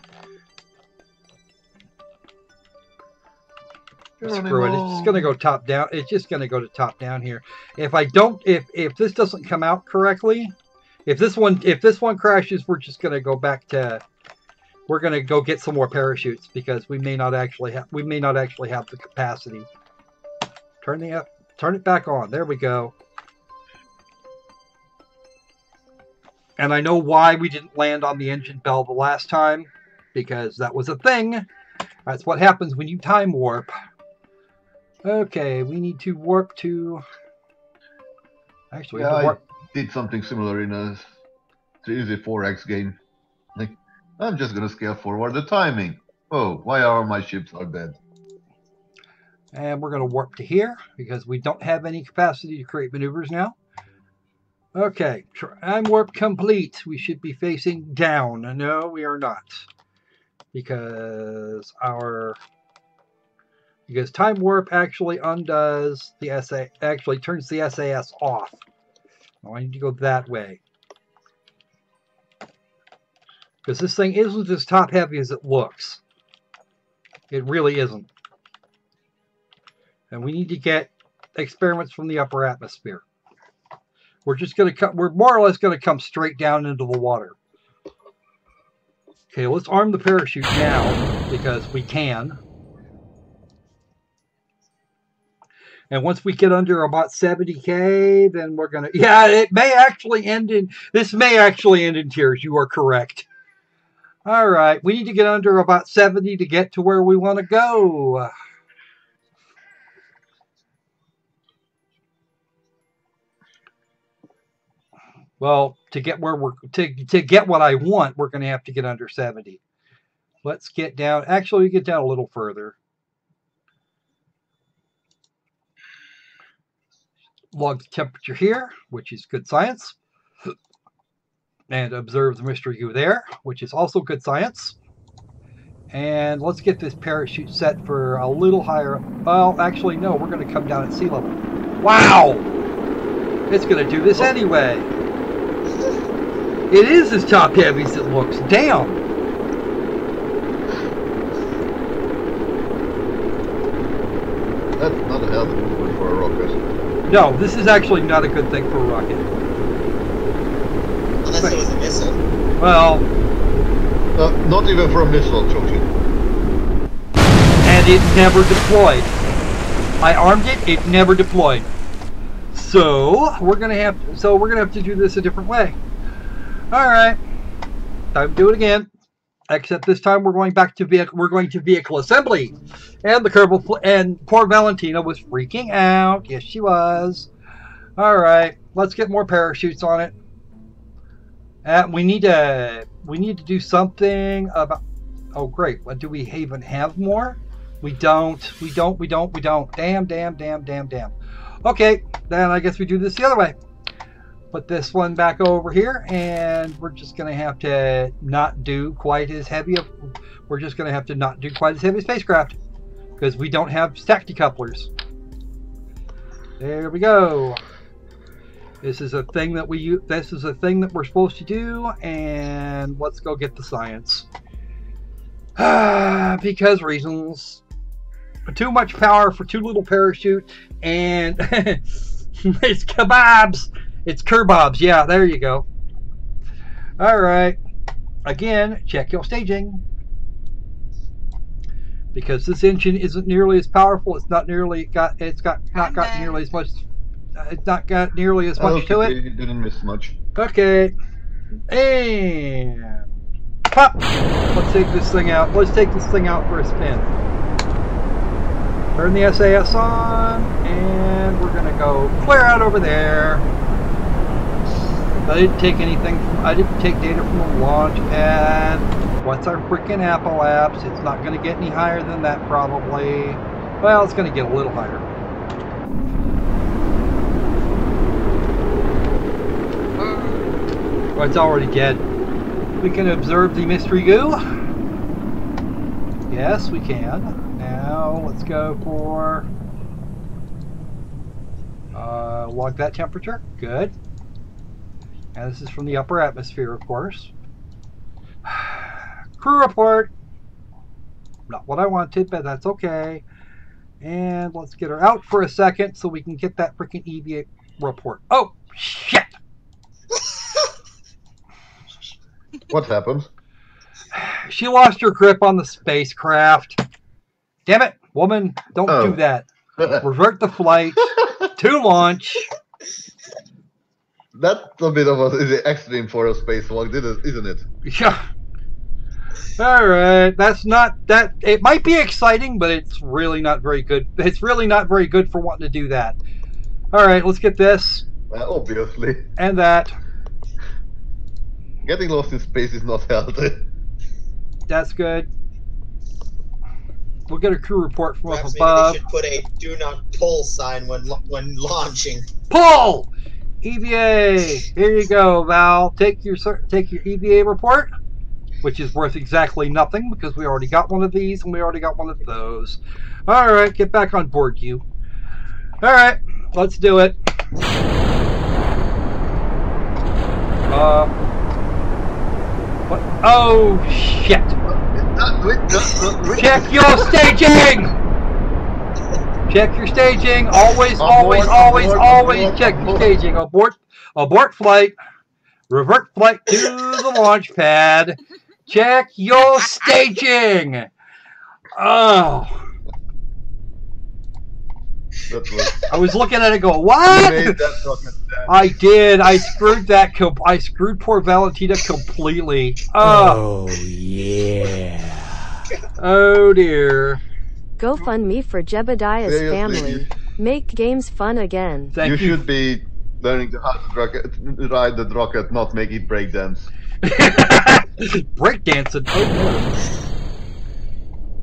Screw it. It's just going to go top down. It's just going to go to top down here. If I don't, if this doesn't come out correctly, if this one crashes, we're just going to go back to, we're going to go get some more parachutes, because we may not actually have the capacity. Turn it back on. There we go. And I know why we didn't land on the engine bell the last time, because that was a thing. That's what happens when you time warp. Okay, we need to warp to... Actually, yeah, warp... I did something similar in a 3Z4X game. Like, I'm just gonna scale forward the timing. Oh, why are my ships are dead? And we're gonna warp to here, because we don't have any capacity to create maneuvers now. Okay, time warp complete. We should be facing down. No, we are not. Because time warp actually undoes the SA, actually turns the SAS off. Oh, I need to go that way. Because this thing isn't as top heavy as it looks. It really isn't. And we need to get experiments from the upper atmosphere. We're just going to cut, we're more or less going to come straight down into the water. Okay, let's arm the parachute now, because we can. And once we get under about 70K, then we're going to... Yeah, it may actually end in... This may actually end in tears. You are correct. All right. We need to get under about 70 to get to where we want to go. Well, to get where we're... To get what I want, we're going to have to get under 70. Let's get down... Actually, get down a little further. Log the temperature here, which is good science, and observe the mystery goo there, which is also good science. And let's get this parachute set for a little higher. Well, actually, no, we're going to come down at sea level. Wow! It's going to do this anyway. It is as top heavy as it looks. Damn! That's not a healthy movement for a rocket. No, this is actually not a good thing for a rocket. Unless it was a missile. Well... not even for a missile, Choji. And it never deployed. I armed it, it never deployed. So, we're gonna have to do this a different way. Alright. Time to do it again. Except this time we're going to vehicle assembly. And the Kerbal, and poor Valentina was freaking out. Yes, she was. All right, let's get more parachutes on it. We need to do something about. Oh, great. What, do we even have more? We don't. Damn. Okay, then I guess we do this the other way. Put this one back over here, and we're just going to have to not do quite as heavy of... We're just going to have to not do quite as heavy spacecraft, because we don't have stack decouplers. There we go. This is a thing that this is a thing that we're supposed to do, and let's go get the science. Because reasons. Too much power for too little parachute, and it's kebabs. It's Kerbobs. Yeah, there you go. All right. Again, check your staging. Because this engine isn't nearly as powerful. It's not nearly got. It's got nearly as much. It's not got nearly as much to it. You didn't miss much. Okay. And pop. Let's take this thing out. Let's take this thing out for a spin. Turn the SAS on, and we're gonna go clear out over there. I didn't take anything. I didn't take data from the launch pad. What's our freaking Appalaps? It's not going to get any higher than that, probably. Well, it's going to get a little higher. Oh, it's already dead. We can observe the mystery goo. Yes, we can. Now, let's go for... log that temperature. Good. And this is from the upper atmosphere, of course. Crew report. Not what I wanted, but that's okay. And let's get her out for a second so we can get that freaking EVA report. Oh, shit! What happened? She lost her grip on the spacecraft. Damn it, woman, don't do that. Revert the flight to launch. That's a bit of an extreme for a spacewalk, isn't it? Yeah. Alright, that's not that. It might be exciting, but it's really not very good. It's really not very good for wanting to do that. Alright, let's get this. Obviously. And that. Getting lost in space is not healthy. That's good. We'll get a crew report from Perhaps up above. maybe they should put a "Do not pull" sign when launching. Pull! EVA. Here you go, Val. Take your EVA report, which is worth exactly nothing because we already got one of these and we already got one of those. All right, get back on board, you. All right, let's do it. What? Oh shit! Check your staging! Check your staging. Always check your staging. Abort flight. Revert flight to the launch pad. Check your staging. Oh. I was looking at it going, what? I did. I screwed poor Valentina completely. Oh yeah. Oh dear. GoFundMe for Jebediah's family. Make games fun again. You should be learning how to ride the rocket, not make it breakdance. Breakdancing? Oh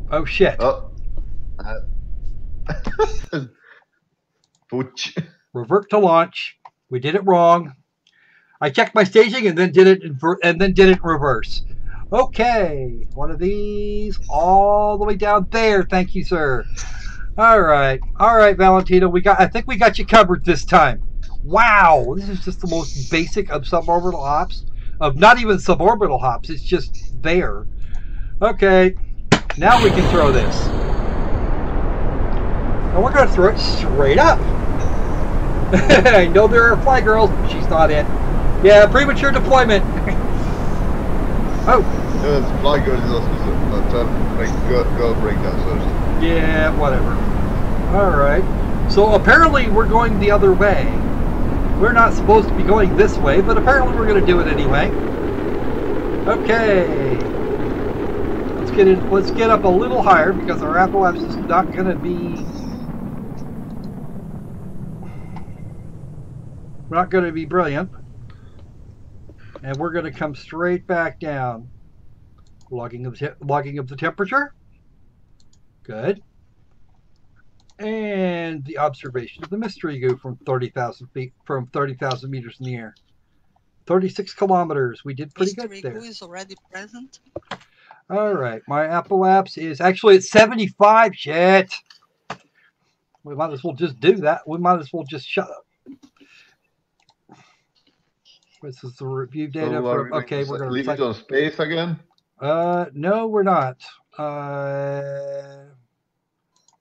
no. Oh shit. Oh. Pooch. Revert to launch. We did it wrong. I checked my staging and then did it in reverse. Okay, one of these all the way down there. Thank you, sir. All right, Valentina. I think we got you covered this time. Wow, this is just the most basic of suborbital hops. Of not even suborbital hops. It's just there. Okay, now we can throw this. And we're going to throw it straight up. I know there are fly girls, but she's not in. Yeah, premature deployment. Oh. Yeah, fly girls is also go breakdancers. Yeah, whatever. Alright. So apparently we're going the other way. We're not supposed to be going this way, but apparently we're going to do it anyway. Okay. Let's get up a little higher because our apoapse is not going to be... Not going to be brilliant. And we're going to come straight back down. Logging of the temperature. Good. And the observation of the mystery goo from 30,000 feet, from 30,000 meters in the air. 36 kilometers. We did pretty good there. Mystery goo is already present. All right. My apoapse is actually at 75. Shit. We might as well just do that. We might as well just shut up. This is the review data. So okay, we're going to leave it on space again. No, we're not.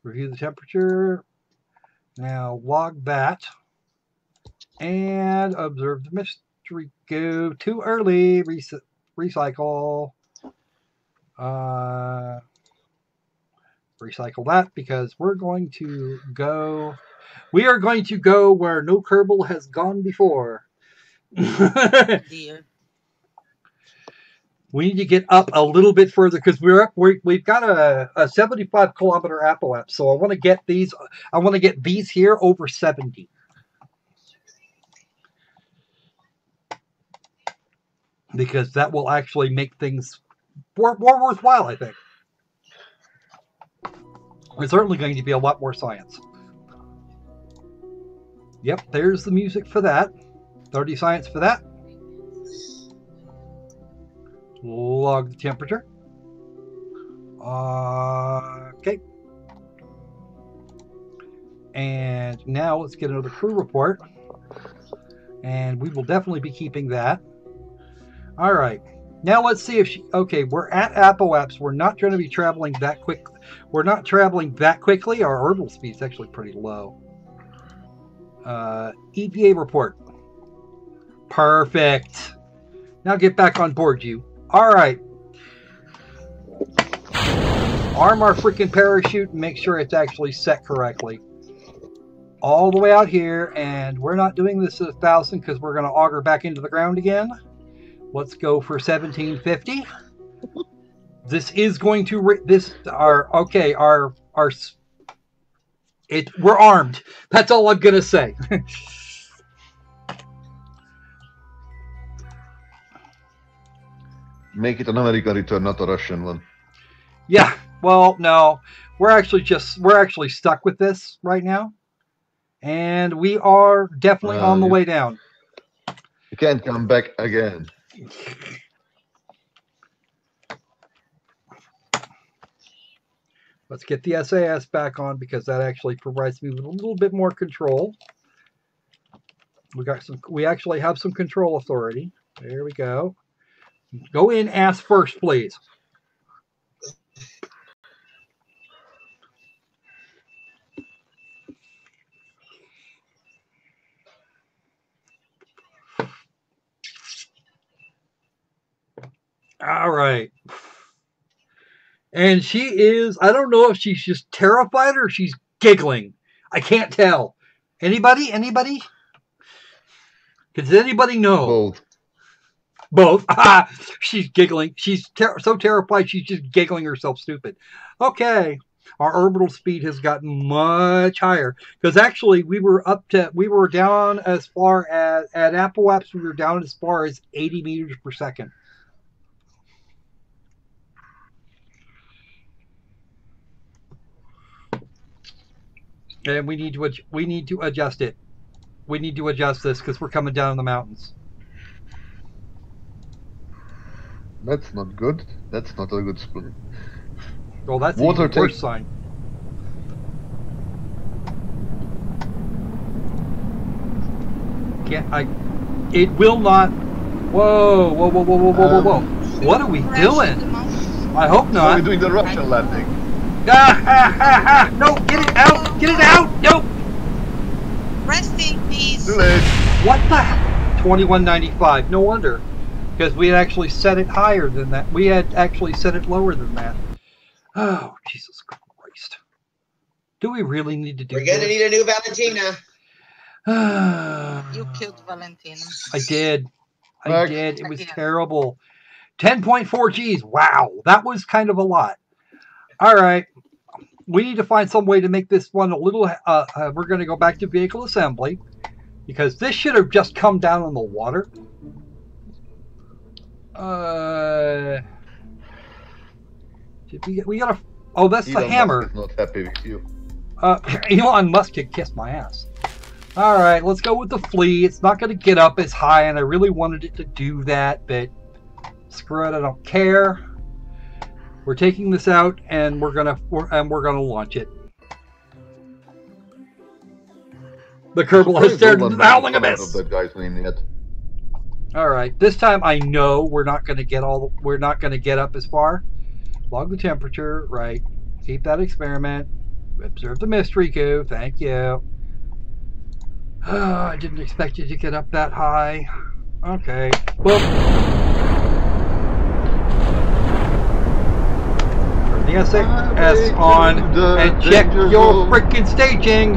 Review the temperature. Now log that and observe the mystery goo. Too early. Recycle. Recycle that because we're going to go. We are going to go where no Kerbal has gone before. Dear. We need to get up a little bit further because we've got a 75 kilometer apoapse, so I want to get these. I want to get these here over 70. Because that will actually make things more worthwhile, I think. It's certainly going to be a lot more science. Yep, there's the music for that. 30 science for that. Log the temperature. Okay. And now let's get another crew report. And we will definitely be keeping that. All right. Now let's see if she... Okay, we're at Apoaps. We're not going to be traveling that quick. We're not traveling that quickly. Our orbital speed is actually pretty low. EPA report. Perfect. Now get back on board, you. All right. Arm our freaking parachute and make sure it's actually set correctly. All the way out here, and we're not doing this at 1,000 because we're going to auger back into the ground again. Let's go for 1750. This is going to we're armed. That's all I'm gonna say. Make it an American return, not a Russian one. Yeah. Well, no, we're actually stuck with this right now, and we are definitely on the way down. You can't come back again. Let's get the SAS back on because that actually provides me with a little bit more control. We actually have some control authority. There we go. Go in, ass first, please. All right. And she is, I don't know if she's just terrified or she's giggling. I can't tell. Anybody? Anybody? Does anybody know? Both. She's giggling. She's so terrified she's just giggling herself stupid. Okay. Our orbital speed has gotten much higher. Because actually we were down as far as, at Apoaps, we were down as far as 80 meters per second. And we need to adjust it. We need to adjust this because we're coming down in the mountains. That's not good. That's not a good split. Well, that's a worse sign. It will not. Whoa, whoa, whoa, whoa, whoa, whoa, whoa, whoa. What are we doing? I hope not. We're doing the Russian landing. No, get it out! Get it out! No! Resting, please. Too late. What the heck? 2195. No wonder. Because we had actually set it higher than that. We had actually set it lower than that. Oh, Jesus Christ. Do we really need to do this? We're going to need a new Valentina. You killed Valentina. I did. I did. It was terrible. 10.4 Gs. Wow. That was kind of a lot. All right. We need to find some way to make this one a little... we're going to go back to vehicle assembly. Because this should have just come down on the water. We gotta... Oh, that's the hammer. Elon Musk is not happy with you. Elon Musk could kiss my ass. All right, let's go with the flea. It's not going to get up as high, and I really wanted it to do that, but screw it, I don't care. We're taking this out, and we're gonna launch it. The Kerbal has stared into the howling abyss. All right, this time I know we're not going to get up as far. Log the temperature, right? Keep that experiment. Observe the mystery cube. Thank you. I didn't expect you to get up that high. Okay. Boom. Turn the SAS on and check your freaking staging.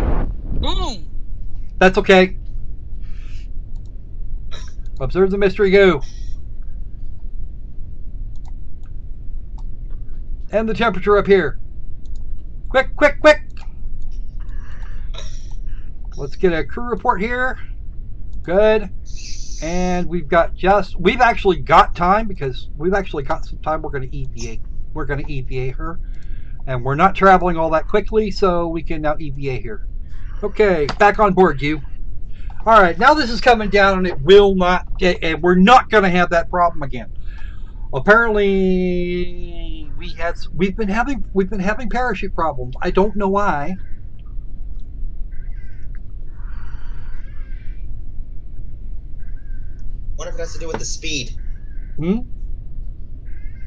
Boom. That's okay. Observe the mystery goo. And the temperature up here. Quick, quick, quick. Let's get a crew report here. Good. And we've actually got time because we've actually got some time. We're going to EVA. We're going to EVA her. And we're not traveling all that quickly, so we can now EVA here. Okay, back on board, you. All right, now this is coming down, and it will not. And we're not going to have that problem again. Apparently, we've been having parachute problems. I don't know why. I wonder if it has to do with the speed. Hmm?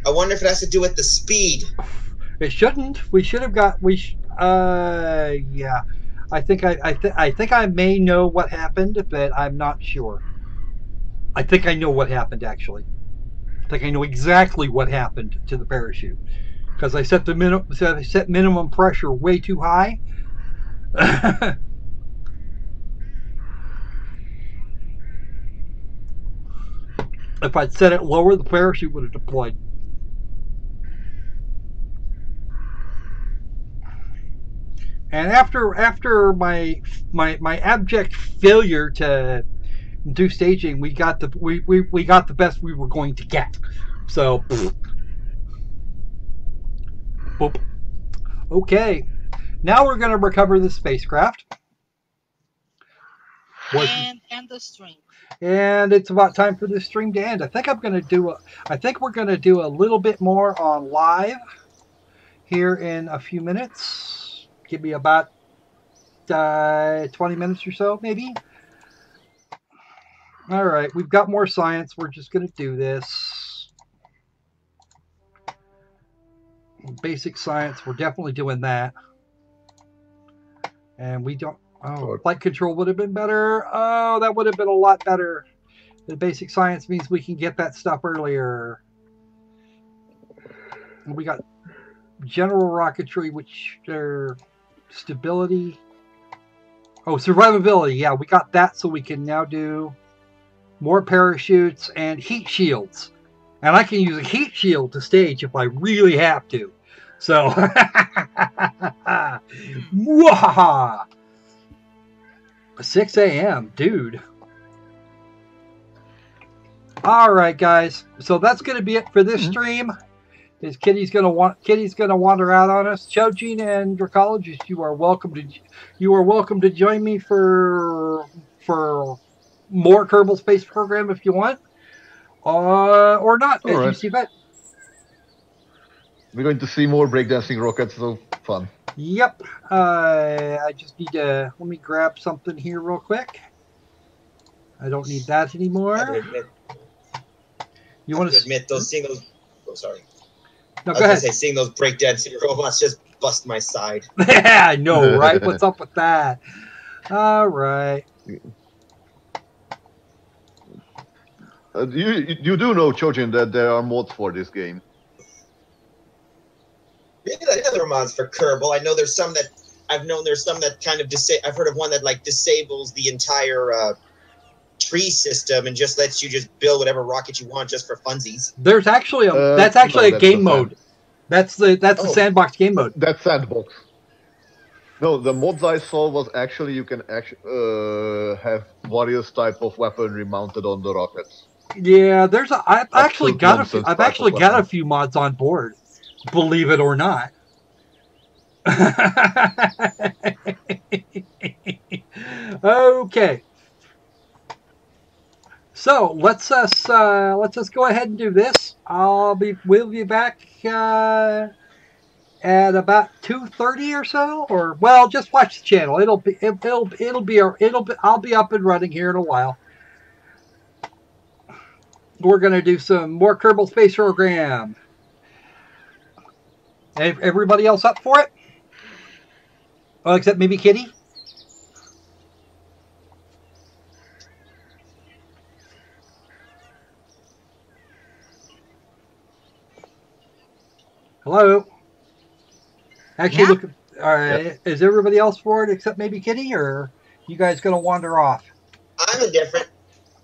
I wonder if it has to do with the speed. It shouldn't. We should have got. Yeah. I think I may know what happened, but I'm not sure. I think I know what happened, actually. I think I know exactly what happened to the parachute, because I set minimum pressure way too high. If I'd set it lower, the parachute would have deployed. And after my abject failure to do staging, we got the best we were going to get. So, boop. Okay, now we're going to recover the spacecraft. And end the stream. And it's about time for this stream to end. I think we're going to do a little bit more on live here in a few minutes. Give me about 20 minutes or so, maybe. All right, we've got more science. We're just going to do this. Basic science, we're definitely doing that. And we don't... Oh, flight control would have been better. Oh, that would have been a lot better. The basic science means we can get that stuff earlier. And we got general rocketry, which are stability. Oh, survivability. Yeah, we got that, so we can now do more parachutes and heat shields. And I can use a heat shield to stage if I really have to. So, mwahaha! 6 a.m., dude. All right, guys. So that's going to be it for this stream. Is Kitty's going to wander out on us? Chojin and Dracologist, you are welcome to join me for more Kerbal Space Program if you want, or not. As you see fit. We're going to see more breakdancing rockets, so fun. Yep. I just need to... Let me grab something here real quick. I don't need that anymore. You want to admit seeing those... Oh, sorry. No, go ahead. Seeing those breakdancing robots just bust my side. Yeah, I know, right? What's up with that? All right. You do know, Chojin, that there are mods for this game. Yeah, there are mods for Kerbal. I know there's some that there's some that kind of I've heard of one that like disables the entire tree system and just lets you just build whatever rocket you want just for funsies. There's actually that's a game mode. That's the sandbox game mode. That's sandbox. No, the mods I saw was actually you can have various type of weaponry mounted on the rockets. Yeah, I've actually got a few mods on board. Believe it or not. Okay. So let's just go ahead and do this. We'll be back at about 2:30 or so, or well, just watch the channel. I'll be up and running here in a while. We're gonna do some more Kerbal Space Program. Everybody else up for it? Oh, except maybe Kitty? Hello? Actually, look. All right. Is everybody else for it except maybe Kitty, or you guys going to wander off? I'm indifferent.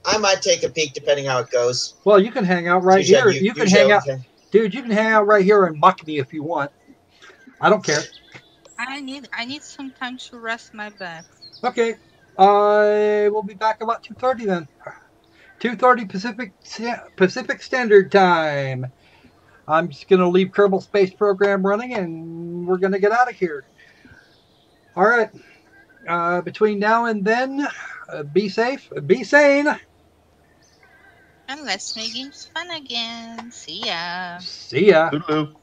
I might take a peek depending how it goes. Well, you can hang out right here. You can hang out. Dude, you can hang out right here and muck me if you want. I don't care. I need some time to rest my back. Okay. We'll be back about 2:30 then. 2:30 Pacific Standard Time. I'm just going to leave Kerbal Space Program running and we're going to get out of here. All right. Between now and then, be safe, be sane. And let's make games fun again. See ya. See ya. Toodaloo.